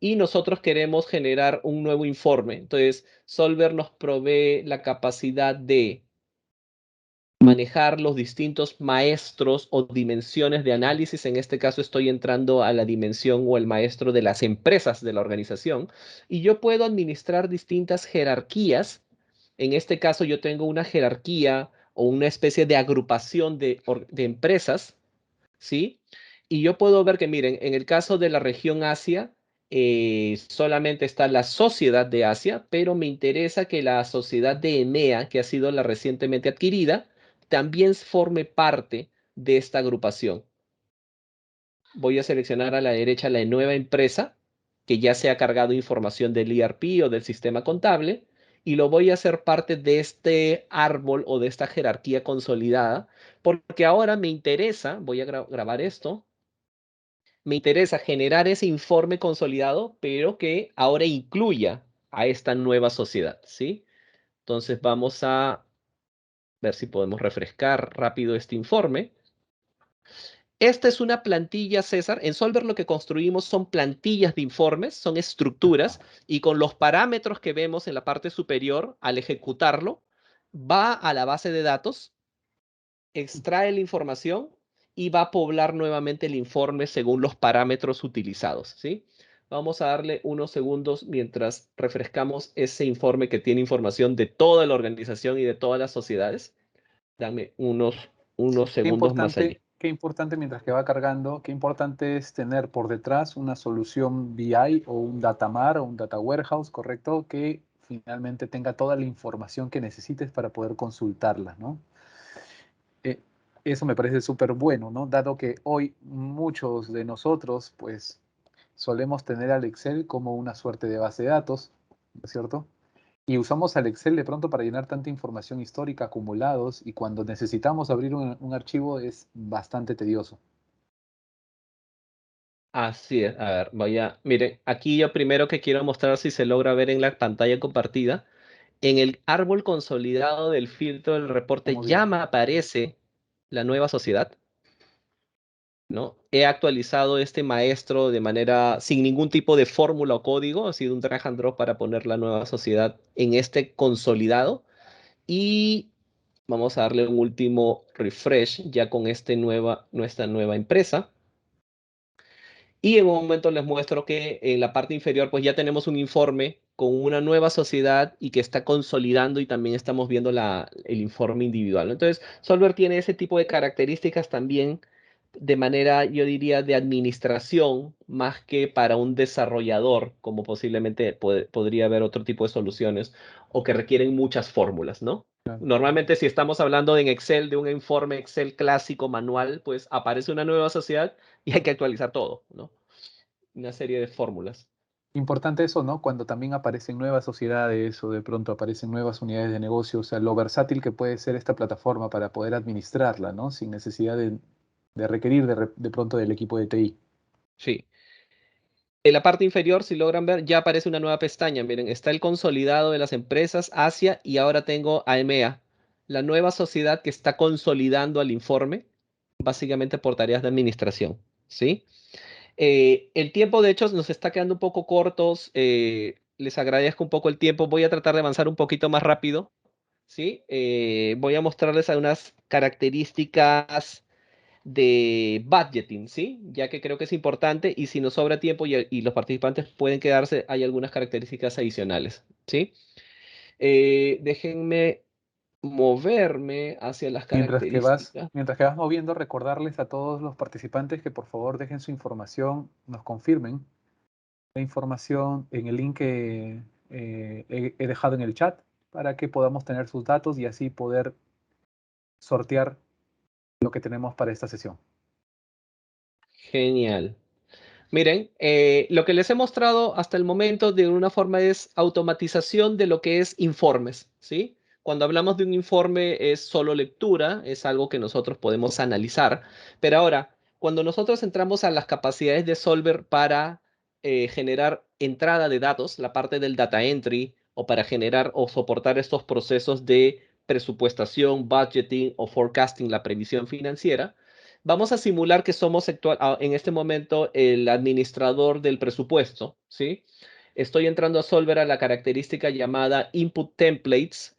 y nosotros queremos generar un nuevo informe. Entonces, Solver nos provee la capacidad de manejar los distintos maestros o dimensiones de análisis. En este caso estoy entrando a la dimensión o el maestro de las empresas de la organización, y yo puedo administrar distintas jerarquías. En este caso yo tengo una jerarquía o una especie de agrupación de empresas, ¿sí? Y yo puedo ver que, miren, en el caso de la región Asia, solamente está la sociedad de Asia, pero me interesa que la sociedad de EMEA, que ha sido la recientemente adquirida, también forme parte de esta agrupación. Voy a seleccionar a la derecha la nueva empresa, que ya se ha cargado información del ERP o del sistema contable, y lo voy a hacer parte de este árbol o de esta jerarquía consolidada, porque ahora me interesa, voy a grabar esto, me interesa generar ese informe consolidado, pero que ahora incluya a esta nueva sociedad, ¿sí? Entonces vamos a ver si podemos refrescar rápido este informe. Esta es una plantilla, César. En Solver lo que construimos son plantillas de informes, son estructuras, Ajá. y con los parámetros que vemos en la parte superior, al ejecutarlo, va a la base de datos, extrae la información y va a poblar nuevamente el informe según los parámetros utilizados, ¿sí? Vamos a darle unos segundos mientras refrescamos ese informe que tiene información de toda la organización y de todas las sociedades. Dame unos Sí, segundos más allí. qué importante mientras que va cargando, qué importante es tener por detrás una solución BI o un data mart o un data warehouse, ¿correcto? Que finalmente tenga toda la información que necesites para poder consultarla, ¿no? Eh, Eso me parece súper bueno, ¿no? Dado que hoy muchos de nosotros, pues, solemos tener al Excel como una suerte de base de datos, ¿no es cierto? Y usamos al Excel de pronto para llenar tanta información histórica acumulados y cuando necesitamos abrir un archivo es bastante tedioso. Así es. A ver, miren, aquí yo primero que quiero mostrar si se logra ver en la pantalla compartida. En el árbol consolidado del filtro del reporte Estamos ya viendo. me aparece la nueva sociedad, ¿no? He actualizado este maestro de manera sin ningún tipo de fórmula o código, ha sido un drag and drop para poner la nueva sociedad en este consolidado y vamos a darle un último refresh ya con nuestra nueva empresa. Y en un momento les muestro que en la parte inferior pues ya tenemos un informe con una nueva sociedad y que está consolidando y también estamos viendo el informe individual, ¿no? Entonces, Solver tiene ese tipo de características también de manera, yo diría, de administración más que para un desarrollador, como posiblemente podría haber otro tipo de soluciones o que requieren muchas fórmulas, ¿no? Claro. Normalmente, si estamos hablando en Excel, de un informe Excel clásico manual, pues aparece una nueva sociedad y hay que actualizar todo, ¿no? Una serie de fórmulas. Importante eso, ¿no? Cuando también aparecen nuevas sociedades o de pronto aparecen nuevas unidades de negocio, o sea, lo versátil que puede ser esta plataforma para poder administrarla, ¿no? Sin necesidad de requerir de pronto del equipo de TI. Sí. En la parte inferior, si logran ver, ya aparece una nueva pestaña. Miren, está el consolidado de las empresas, Asia, y ahora tengo a EMEA, la nueva sociedad que está consolidando al informe, básicamente por tareas de administración, ¿sí? El tiempo, de hecho, nos está quedando un poco cortos. Les agradezco un poco el tiempo. Voy a tratar de avanzar un poquito más rápido, ¿sí? Voy a mostrarles algunas características de budgeting, ¿sí? Ya que creo que es importante y si nos sobra tiempo y los participantes pueden quedarse, hay algunas características adicionales, ¿sí? Déjenme moverme hacia las características. Mientras que vas moviendo, recordarles a todos los participantes que por favor dejen su información, nos confirmen la información en el link que he dejado en el chat para que podamos tener sus datos y así poder sortear lo que tenemos para esta sesión. Genial. Miren, lo que les he mostrado hasta el momento de una forma es automatización de lo que es informes, ¿sí? Cuando hablamos de un informe es solo lectura, es algo que nosotros podemos analizar, pero ahora, cuando nosotros entramos a las capacidades de Solver para generar entrada de datos, la parte del data entry, o para generar o soportar estos procesos de presupuestación, budgeting o forecasting, la previsión financiera, vamos a simular que somos en este momento el administrador del presupuesto, ¿sí? Estoy entrando a Solver a la característica llamada Input Templates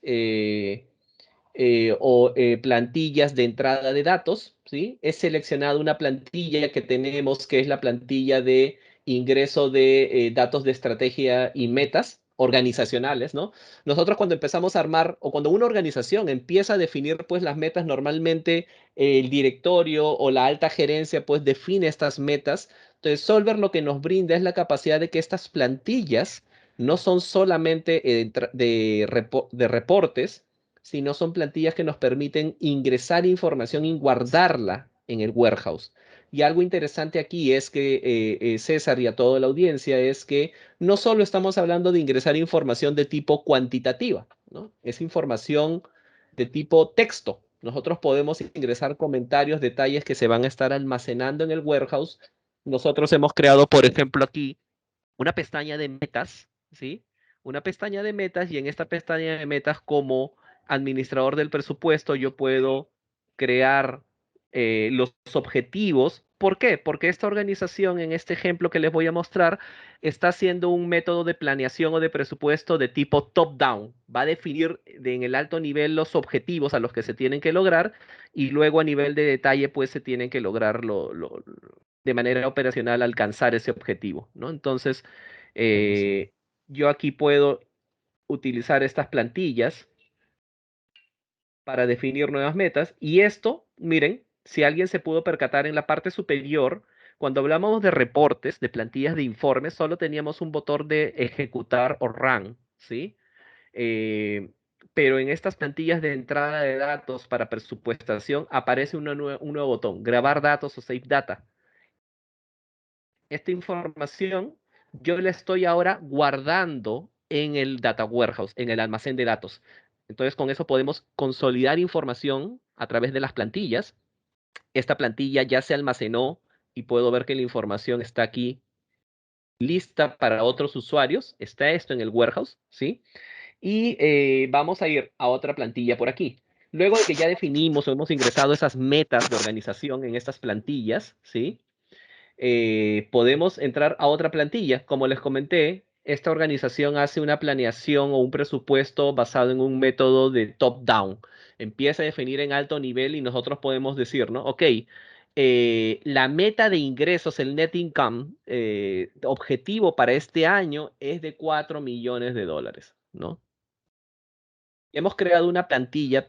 o plantillas de entrada de datos, ¿sí? He seleccionado una plantilla que tenemos, que es la plantilla de ingreso de datos de estrategia y metas organizacionales, ¿no? Nosotros cuando empezamos a armar, o cuando una organización empieza a definir, pues, las metas, normalmente el directorio o la alta gerencia, pues, define estas metas. Entonces, Solver lo que nos brinda es la capacidad de que estas plantillas no son solamente de reportes, sino son plantillas que nos permiten ingresar información y guardarla en el warehouse. Y algo interesante aquí es que César y a toda la audiencia es que no solo estamos hablando de ingresar información de tipo cuantitativa, ¿no? Es información de tipo texto. Nosotros podemos ingresar comentarios, detalles que se van a estar almacenando en el warehouse. Nosotros hemos creado, por ejemplo, aquí una pestaña de metas, ¿sí? Una pestaña de metas y en esta pestaña de metas como administrador del presupuesto yo puedo crear los objetivos. ¿Por qué? Porque esta organización en este ejemplo que les voy a mostrar está haciendo un método de planeación o de presupuesto de tipo top-down. Va a definir en el alto nivel los objetivos a los que se tienen que lograr y luego a nivel de detalle pues se tienen que lograr de manera operacional alcanzar ese objetivo, ¿no? Entonces, Buenísimo. eh, yo aquí puedo utilizar estas plantillas para definir nuevas metas y esto, miren, si alguien se pudo percatar en la parte superior, cuando hablamos de reportes, de plantillas de informes, solo teníamos un botón de ejecutar o run, ¿sí? Pero en estas plantillas de entrada de datos para presupuestación aparece un nuevo botón, grabar datos o save data. Esta información yo la estoy ahora guardando en el data warehouse, en el almacén de datos. Entonces, con eso podemos consolidar información a través de las plantillas. Esta plantilla ya se almacenó y puedo ver que la información está aquí lista para otros usuarios. Está esto en el warehouse, ¿sí? Y vamos a ir a otra plantilla por aquí. Luego de que ya definimos o hemos ingresado esas metas de organización en estas plantillas, ¿sí? Podemos entrar a otra plantilla. Como les comenté, esta organización hace una planeación o un presupuesto basado en un método de top-down. Empieza a definir en alto nivel y nosotros podemos decir, ¿no? Ok, la meta de ingresos, el net income, objetivo para este año es de 4 millones de dólares, ¿no? Hemos creado una plantilla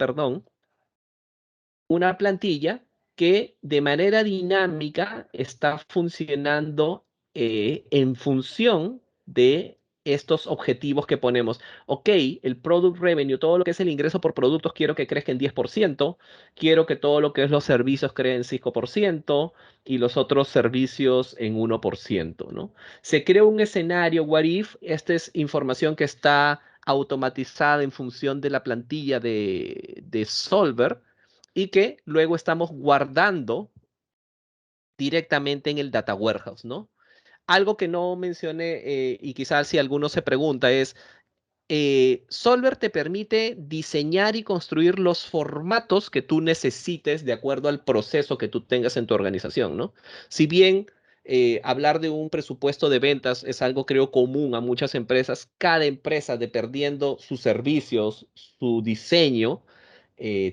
que de manera dinámica está funcionando en función de estos objetivos que ponemos. Ok, el product revenue, todo lo que es el ingreso por productos, quiero que crezca en 10%, quiero que todo lo que es los servicios crezca en 5% y los otros servicios en 1%, ¿no? Se crea un escenario, what if, esta es información que está automatizada en función de la plantilla de Solver y que luego estamos guardando directamente en el data warehouse, ¿no? Algo que no mencioné y quizás si alguno se pregunta es, Solver te permite diseñar y construir los formatos que tú necesites de acuerdo al proceso que tú tengas en tu organización, ¿no? Si bien hablar de un presupuesto de ventas es algo creo común a muchas empresas, cada empresa, dependiendo sus servicios, su diseño,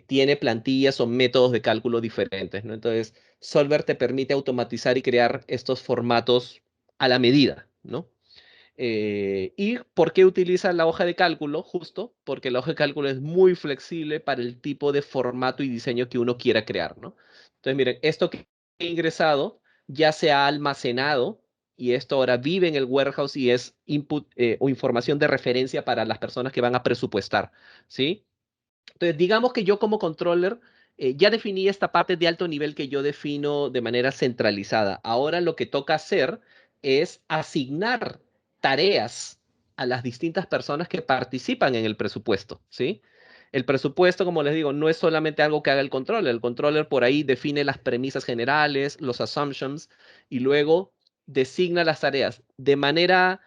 tiene plantillas o métodos de cálculo diferentes, ¿no? Entonces, Solver te permite automatizar y crear estos formatos a la medida, ¿no? ¿Y por qué utiliza la hoja de cálculo? Justo porque la hoja de cálculo es muy flexible para el tipo de formato y diseño que uno quiera crear, ¿no? Entonces, miren, esto que he ingresado ya se ha almacenado y esto ahora vive en el warehouse y es input o información de referencia para las personas que van a presupuestar, ¿sí? Entonces, digamos que yo como controller ya definí esta parte de alto nivel que yo defino de manera centralizada. Ahora lo que toca hacer es asignar tareas a las distintas personas que participan en el presupuesto, ¿sí? El presupuesto, como les digo, no es solamente algo que haga el controller. El controller por ahí define las premisas generales, los assumptions, y luego designa las tareas. De manera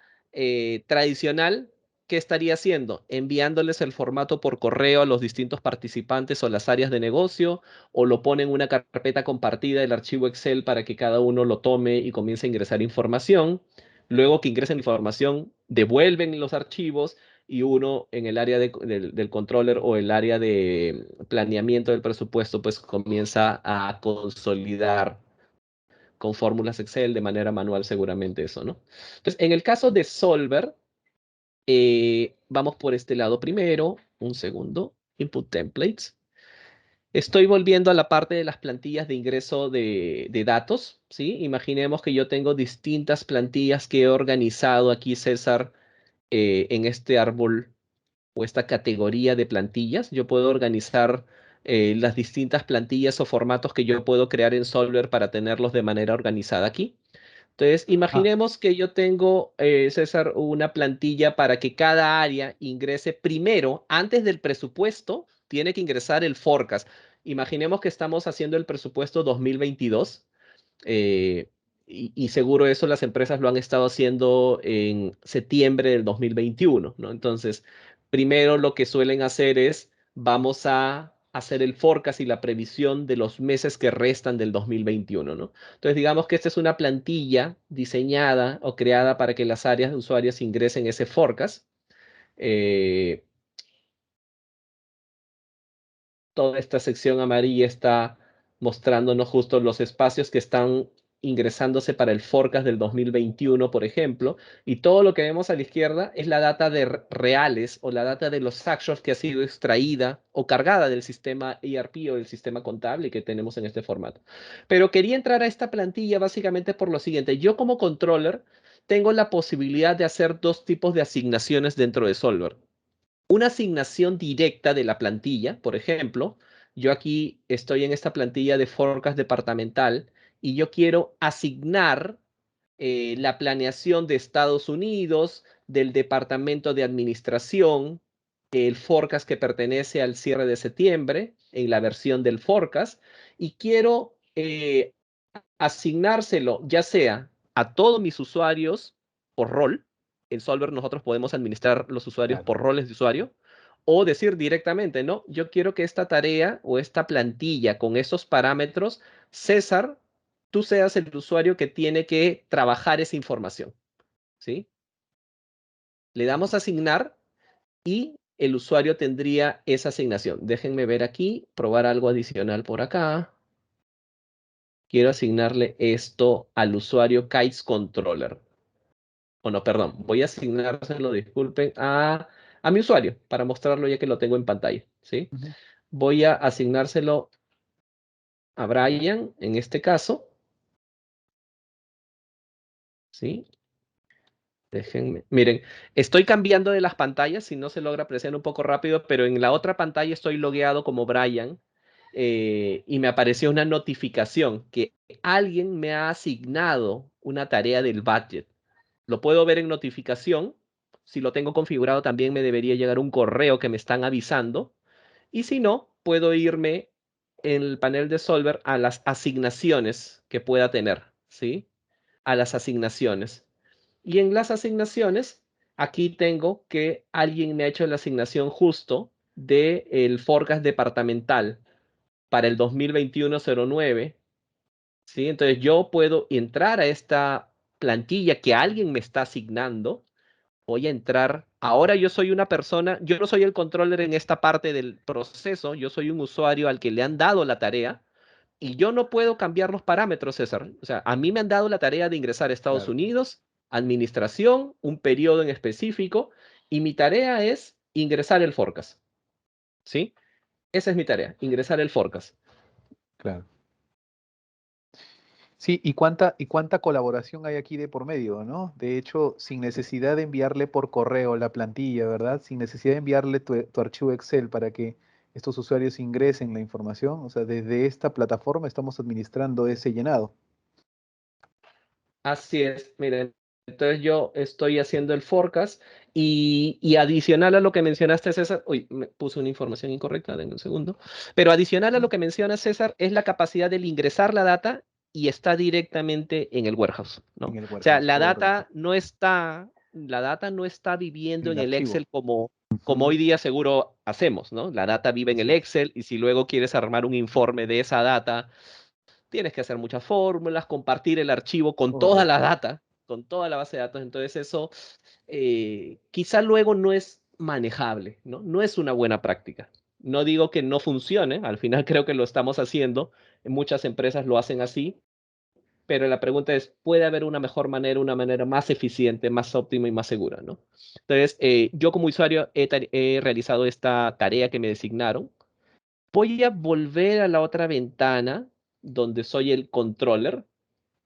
tradicional, ¿qué estaría haciendo? Enviándoles el formato por correo a los distintos participantes o las áreas de negocio, o lo pone en una carpeta compartida del archivo Excel para que cada uno lo tome y comience a ingresar información. Luego que ingresen información, devuelven los archivos y uno en el área del controller o el área de planeamiento del presupuesto, pues comienza a consolidar con fórmulas Excel de manera manual seguramente eso, ¿no? Entonces, en el caso de Solver, vamos por este lado primero. Un segundo. Input templates. Estoy volviendo a la parte de las plantillas de ingreso de datos, ¿sí? Imaginemos que yo tengo distintas plantillas que he organizado aquí, César, en este árbol o esta categoría de plantillas. Yo puedo organizar las distintas plantillas o formatos que yo puedo crear en Solver para tenerlos de manera organizada aquí. Entonces, Ah, imaginemos que yo tengo, César, una plantilla para que cada área ingrese primero, antes del presupuesto, tiene que ingresar el forecast. Imaginemos que estamos haciendo el presupuesto 2022 eh, y seguro eso las empresas lo han estado haciendo en septiembre del 2021, ¿no? Entonces, primero lo que suelen hacer es, vamos a hacer el forecast y la previsión de los meses que restan del 2021, ¿no? Entonces, digamos que esta es una plantilla diseñada o creada para que las áreas de usuarios ingresen ese forecast. Eh, Toda esta sección amarilla está mostrándonos justo los espacios que están ingresándose para el forecast del 2021, por ejemplo, y todo lo que vemos a la izquierda es la data de reales o la data de los actuals que ha sido extraída o cargada del sistema ERP o del sistema contable que tenemos en este formato. Pero quería entrar a esta plantilla básicamente por lo siguiente. Yo como controller tengo la posibilidad de hacer dos tipos de asignaciones dentro de Solver. una asignación directa de la plantilla. Por ejemplo, yo aquí estoy en esta plantilla de forecast departamental y yo quiero asignar la planeación de Estados Unidos, del Departamento de Administración, el forecast que pertenece al cierre de septiembre, en la versión del forecast, y quiero asignárselo ya sea a todos mis usuarios por rol. En Solver nosotros podemos administrar los usuarios Claro. por roles de usuario, o decir directamente, no, yo quiero que esta tarea o esta plantilla con esos parámetros, César, tú seas el usuario que tiene que trabajar esa información, ¿sí? Le damos a asignar y el usuario tendría esa asignación. Déjenme ver aquí, probar algo adicional por acá. Quiero asignarle esto al usuario Kites Controller. O no, perdón, voy a asignárselo, disculpen, a mi usuario para mostrarlo ya que lo tengo en pantalla, ¿sí? Ujú. Voy a asignárselo a Brian en este caso, ¿sí? Déjenme. Miren, estoy cambiando de las pantallas, si no se logra apreciar un poco rápido, pero en la otra pantalla estoy logueado como Brian y me apareció una notificación que alguien me ha asignado una tarea del budget. Lo puedo ver en notificación. Si lo tengo configurado, también me debería llegar un correo que me están avisando. Y si no, puedo irme en el panel de Solver a las asignaciones que pueda tener, ¿sí? A las asignaciones. Y en las asignaciones, aquí tengo que alguien me ha hecho la asignación justo del forecast departamental para el 2021-09, ¿sí? Entonces yo puedo entrar a esta plantilla que alguien me está asignando. Voy a entrar. Ahora yo soy una persona, yo no soy el controller en esta parte del proceso, yo soy un usuario al que le han dado la tarea y yo no puedo cambiar los parámetros, César. O sea, a mí me han dado la tarea de ingresar a Estados Claro. Unidos, administración, un periodo en específico, y mi tarea es ingresar el forecast, ¿sí? Esa es mi tarea, ingresar el forecast. Claro. Sí, y cuánta colaboración hay aquí de por medio, ¿no? De hecho, sin necesidad de enviarle por correo la plantilla, ¿verdad? Sin necesidad de enviarle tu archivo Excel para que estos usuarios ingresen la información. O sea, desde esta plataforma estamos administrando ese llenado. Así es, miren. Entonces yo estoy haciendo el forecast y adicional a lo que mencionaste, César, uy, me puse una información incorrecta, denme un segundo, pero adicional a lo que menciona César es la capacidad del ingresar la data y está directamente en el warehouse, ¿no? En el O sea, warehouse, correcto. la data no está viviendo En el en el archivo. Excel como Ujú. hoy día seguro hacemos, ¿no? La data vive en Así el es. Excel y si luego quieres armar un informe de esa data tienes que hacer muchas fórmulas, compartir el archivo con toda la Correcto. data, con toda la base de datos. Entonces eso quizá luego no es manejable, ¿no? No es una buena práctica. No digo que no funcione, al final creo que lo estamos haciendo, muchas empresas lo hacen así, pero la pregunta es, ¿puede haber una mejor manera, una manera más eficiente, más óptima y más segura, ¿no? Entonces, yo como usuario he realizado esta tarea que me designaron. Voy a volver a la otra ventana donde soy el controller,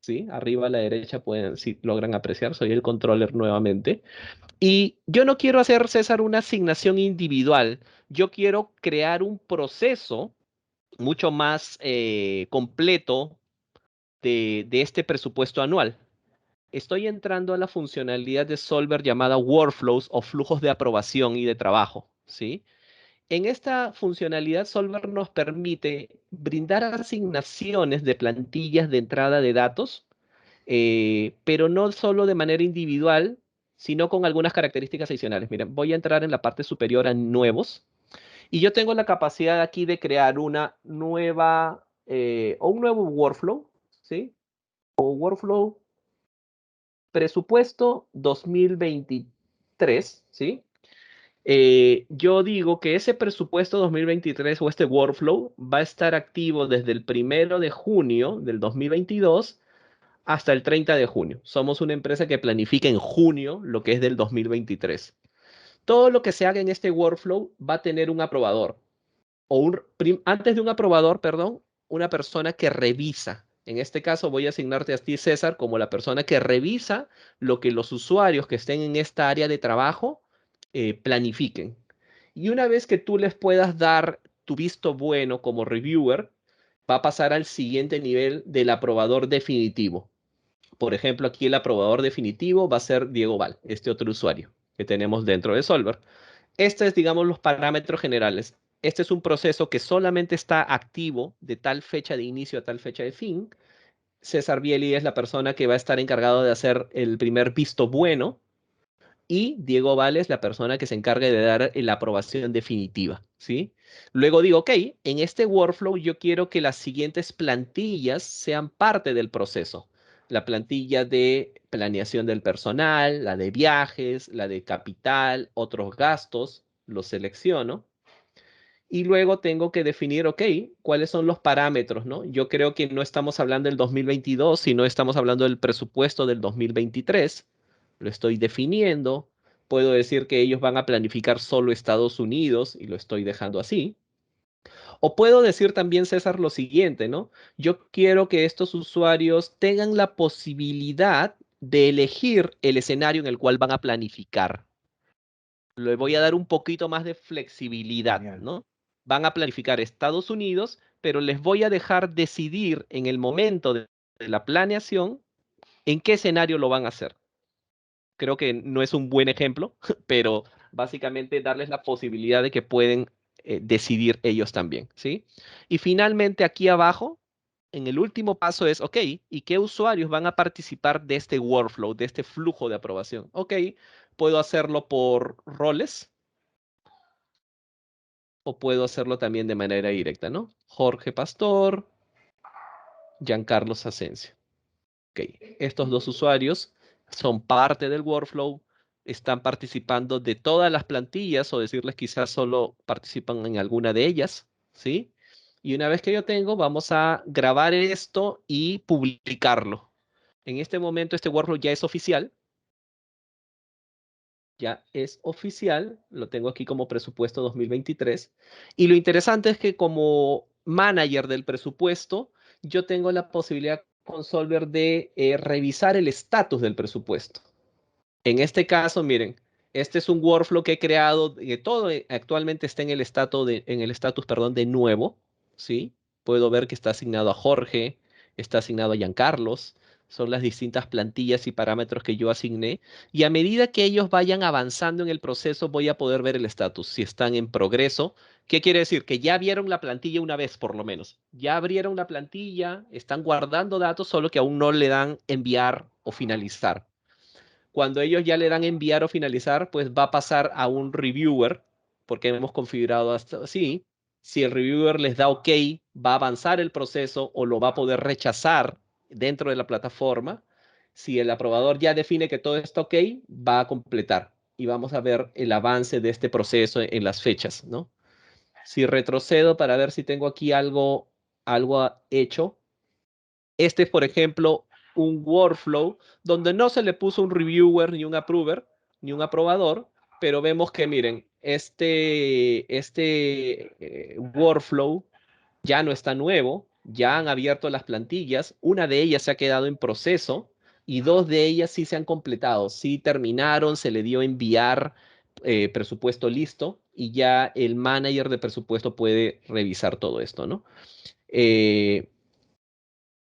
¿sí? Arriba a la derecha pueden, si logran apreciar, soy el controller nuevamente. Y yo no quiero hacer, César, una asignación individual. Yo quiero crear un proceso mucho más completo de este presupuesto anual. Estoy entrando a la funcionalidad de Solver llamada Workflows o flujos de aprobación y de trabajo, ¿sí? En esta funcionalidad, Solver nos permite brindar asignaciones de plantillas de entrada de datos, pero no solo de manera individual, sino con algunas características adicionales. Miren, voy a entrar en la parte superior a nuevos y yo tengo la capacidad aquí de crear una nueva o un nuevo workflow, ¿sí? O workflow presupuesto 2023, ¿sí? Yo digo que ese presupuesto 2023 o este workflow va a estar activo desde el 1 de junio del 2022 hasta el 30 de junio. Somos una empresa que planifica en junio lo que es del 2023. Todo lo que se haga en este workflow va a tener un aprobador o antes de un aprobador, perdón, una persona que revisa. En este caso voy a asignarte a ti, César, como la persona que revisa lo que los usuarios que estén en esta área de trabajo planifiquen. Y una vez que tú les puedas dar tu visto bueno como reviewer, va a pasar al siguiente nivel del aprobador definitivo. Por ejemplo, aquí el aprobador definitivo va a ser Diego Val, este otro usuario que tenemos dentro de Solver. Este es, digamos, los parámetros generales. Este es un proceso que solamente está activo de tal fecha de inicio a tal fecha de fin. César Bieli es la persona que va a estar encargado de hacer el primer visto bueno y Diego Vale es la persona que se encarga de dar la aprobación definitiva, ¿sí? Luego digo, ok, en este workflow yo quiero que las siguientes plantillas sean parte del proceso. La plantilla de planeación del personal, la de viajes, la de capital, otros gastos, los selecciono. Y luego tengo que definir, ok, cuáles son los parámetros, ¿no? Yo creo que no estamos hablando del 2022, sino estamos hablando del presupuesto del 2023. Lo estoy definiendo. Puedo decir que ellos van a planificar solo Estados Unidos y lo estoy dejando así. O puedo decir también, César, lo siguiente, ¿no? Yo quiero que estos usuarios tengan la posibilidad de elegir el escenario en el cual van a planificar. Le voy a dar un poquito más de flexibilidad, Genial. ¿no? Van a planificar Estados Unidos, pero les voy a dejar decidir en el momento de la planeación en qué escenario lo van a hacer. Creo que no es un buen ejemplo, pero básicamente darles la posibilidad de que pueden decidir ellos también, ¿sí? Y finalmente aquí abajo, en el último paso es, ok, ¿y qué usuarios van a participar de este workflow, de este flujo de aprobación? Ok, puedo hacerlo por roles o puedo hacerlo también de manera directa, ¿no? Jorge Pastor, Giancarlo Asensio. Ok, estos dos usuarios son parte del workflow, están participando de todas las plantillas o decirles quizás solo participan en alguna de ellas, ¿sí? Y una vez que yo tengo, vamos a grabar esto y publicarlo. En este momento este workflow ya es oficial. Ya es oficial, lo tengo aquí como presupuesto 2023. Y lo interesante es que como manager del presupuesto, yo tengo la posibilidad con Solver de revisar el estatus del presupuesto. En este caso, miren, este es un workflow que he creado, que todo actualmente está en el estatus, perdón, de nuevo, ¿sí? Puedo ver que está asignado a Jorge, está asignado a Giancarlos, son las distintas plantillas y parámetros que yo asigné, y a medida que ellos vayan avanzando en el proceso, voy a poder ver el estatus, si están en progreso. ¿Qué quiere decir? Que ya vieron la plantilla una vez, por lo menos. Ya abrieron la plantilla, están guardando datos, solo que aún no le dan enviar o finalizar. Cuando ellos ya le dan enviar o finalizar, pues va a pasar a un reviewer, porque hemos configurado hasta así. Si el reviewer les da OK, va a avanzar el proceso o lo va a poder rechazar dentro de la plataforma. Si el aprobador ya define que todo está OK, va a completar y vamos a ver el avance de este proceso en las fechas, ¿no? Si retrocedo para ver si tengo aquí algo hecho, este es, por ejemplo, un workflow donde no se le puso un reviewer, ni un approver, ni un aprobador, pero vemos que, miren, este workflow ya no está nuevo, ya han abierto las plantillas, una de ellas se ha quedado en proceso y dos de ellas sí se han completado, sí terminaron, se le dio enviar presupuesto listo y ya el manager de presupuesto puede revisar todo esto, ¿no? Eh,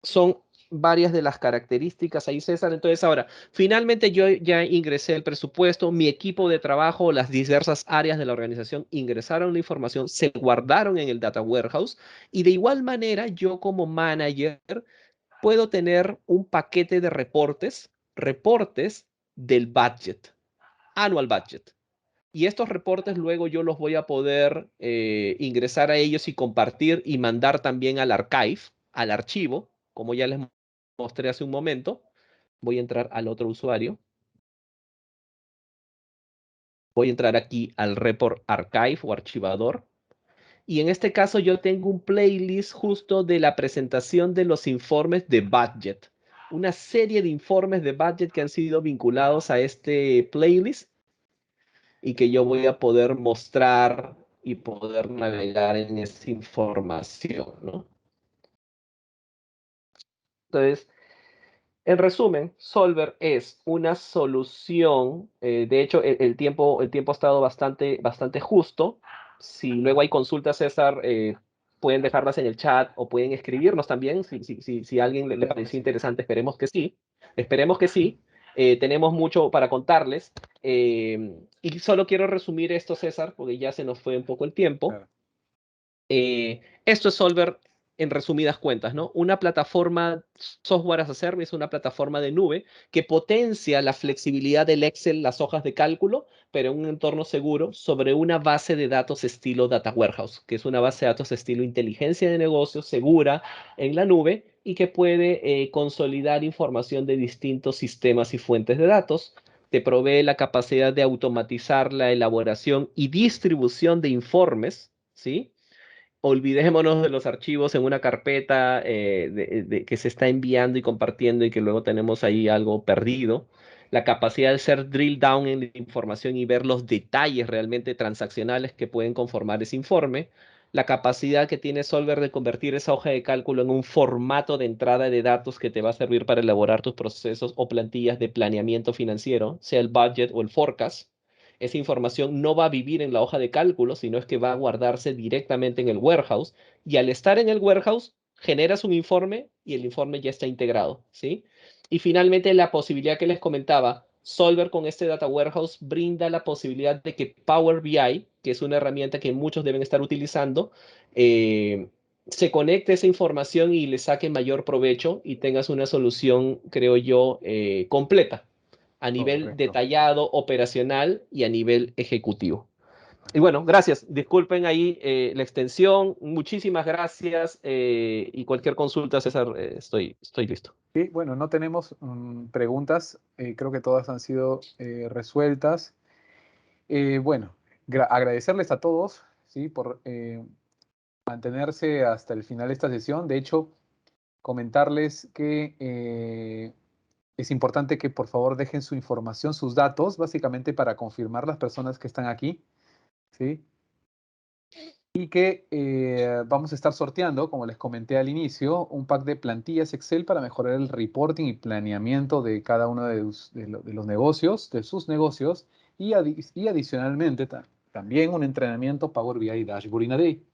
son varias de las características ahí, César. Entonces, ahora, finalmente yo ya ingresé el presupuesto, mi equipo de trabajo, las diversas áreas de la organización ingresaron la información, se guardaron en el Data Warehouse y de igual manera yo como manager puedo tener un paquete de reportes del budget, annual budget. Y estos reportes luego yo los voy a poder ingresar a ellos y compartir y mandar también al archive, al archivo, como ya les mostré hace un momento. Voy a entrar al otro usuario. Voy a entrar aquí al report archive o archivador. Y en este caso yo tengo un playlist justo de la presentación de los informes de budget. Una serie de informes de budget que han sido vinculados a este playlist y que yo voy a poder mostrar y poder navegar en esa información, ¿no? Entonces, En resumen, Solver es una solución, de hecho el tiempo ha estado bastante justo. Si luego hay consultas, César, pueden dejarlas en el chat o pueden escribirnos también, si a alguien le Claro que pareció sí. interesante, esperemos que sí. Esperemos que sí. Tenemos mucho para contarles. Y solo quiero resumir esto, César, porque ya se nos fue un poco el tiempo. Claro. Esto es Solver en resumidas cuentas, ¿no? Una plataforma software as a service, una plataforma de nube que potencia la flexibilidad del Excel, las hojas de cálculo, pero en un entorno seguro sobre una base de datos estilo Data Warehouse, que es una base de datos estilo inteligencia de negocios segura en la nube y que puede consolidar información de distintos sistemas y fuentes de datos. Te provee la capacidad de automatizar la elaboración y distribución de informes, ¿sí? Olvidémonos de los archivos en una carpeta que se está enviando y compartiendo y que luego tenemos ahí algo perdido. La capacidad de ser drill down en la información y ver los detalles realmente transaccionales que pueden conformar ese informe. La capacidad que tiene Solver de convertir esa hoja de cálculo en un formato de entrada de datos que te va a servir para elaborar tus procesos o plantillas de planeamiento financiero, sea el budget o el forecast. Esa información no va a vivir en la hoja de cálculo, sino es que va a guardarse directamente en el warehouse y al estar en el warehouse generas un informe y el informe ya está integrado, ¿sí? Y finalmente la posibilidad que les comentaba, Solver con este Data Warehouse brinda la posibilidad de que Power BI, que es una herramienta que muchos deben estar utilizando, se conecte esa información y le saque mayor provecho y tengas una solución, creo yo, completa a nivel Correcto. detallado, operacional y a nivel ejecutivo. Y bueno, gracias. Disculpen ahí la extensión. Muchísimas gracias. Y cualquier consulta, César, estoy listo. Sí, bueno, no tenemos preguntas, creo que todas han sido resueltas. Bueno, agradecerles a todos, ¿sí? Por mantenerse hasta el final de esta sesión. De hecho, comentarles que es importante que por favor dejen su información, sus datos, básicamente para confirmar las personas que están aquí, ¿sí? Y que vamos a estar sorteando, como les comenté al inicio, un pack de plantillas Excel para mejorar el reporting y planeamiento de cada uno de los negocios, de sus negocios, y adicionalmente también un entrenamiento Power BI Dashboard in a Day.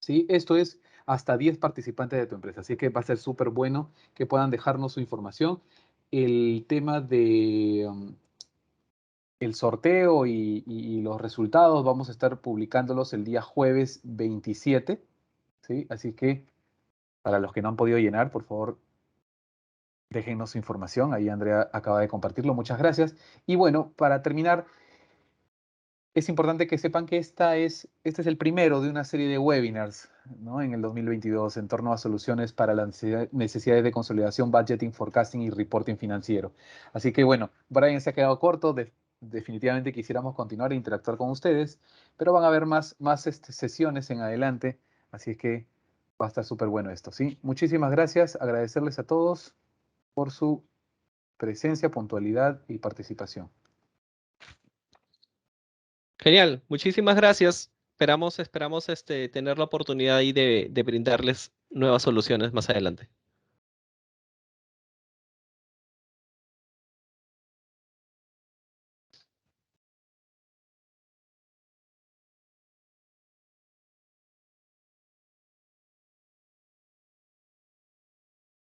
¿Sí? Esto es hasta 10 participantes de tu empresa, así que va a ser súper bueno que puedan dejarnos su información. El tema de el sorteo y los resultados vamos a estar publicándolos el día jueves 27, ¿sí? Así que para los que no han podido llenar, por favor, déjennos su información. Ahí Andrea acaba de compartirlo. Muchas gracias. Y bueno, para terminar, es importante que sepan que este es el primero de una serie de webinars, ¿no? En el 2022 en torno a soluciones para las necesidades de consolidación, budgeting, forecasting y reporting financiero. Así que bueno, Brian se ha quedado corto. Definitivamente quisiéramos continuar e interactuar con ustedes, pero van a haber más sesiones en adelante. Así es que va a estar súper bueno esto, ¿sí? Muchísimas gracias. Agradecerles a todos por su presencia, puntualidad y participación. Genial. Muchísimas gracias. Esperamos tener la oportunidad ahí de brindarles nuevas soluciones más adelante.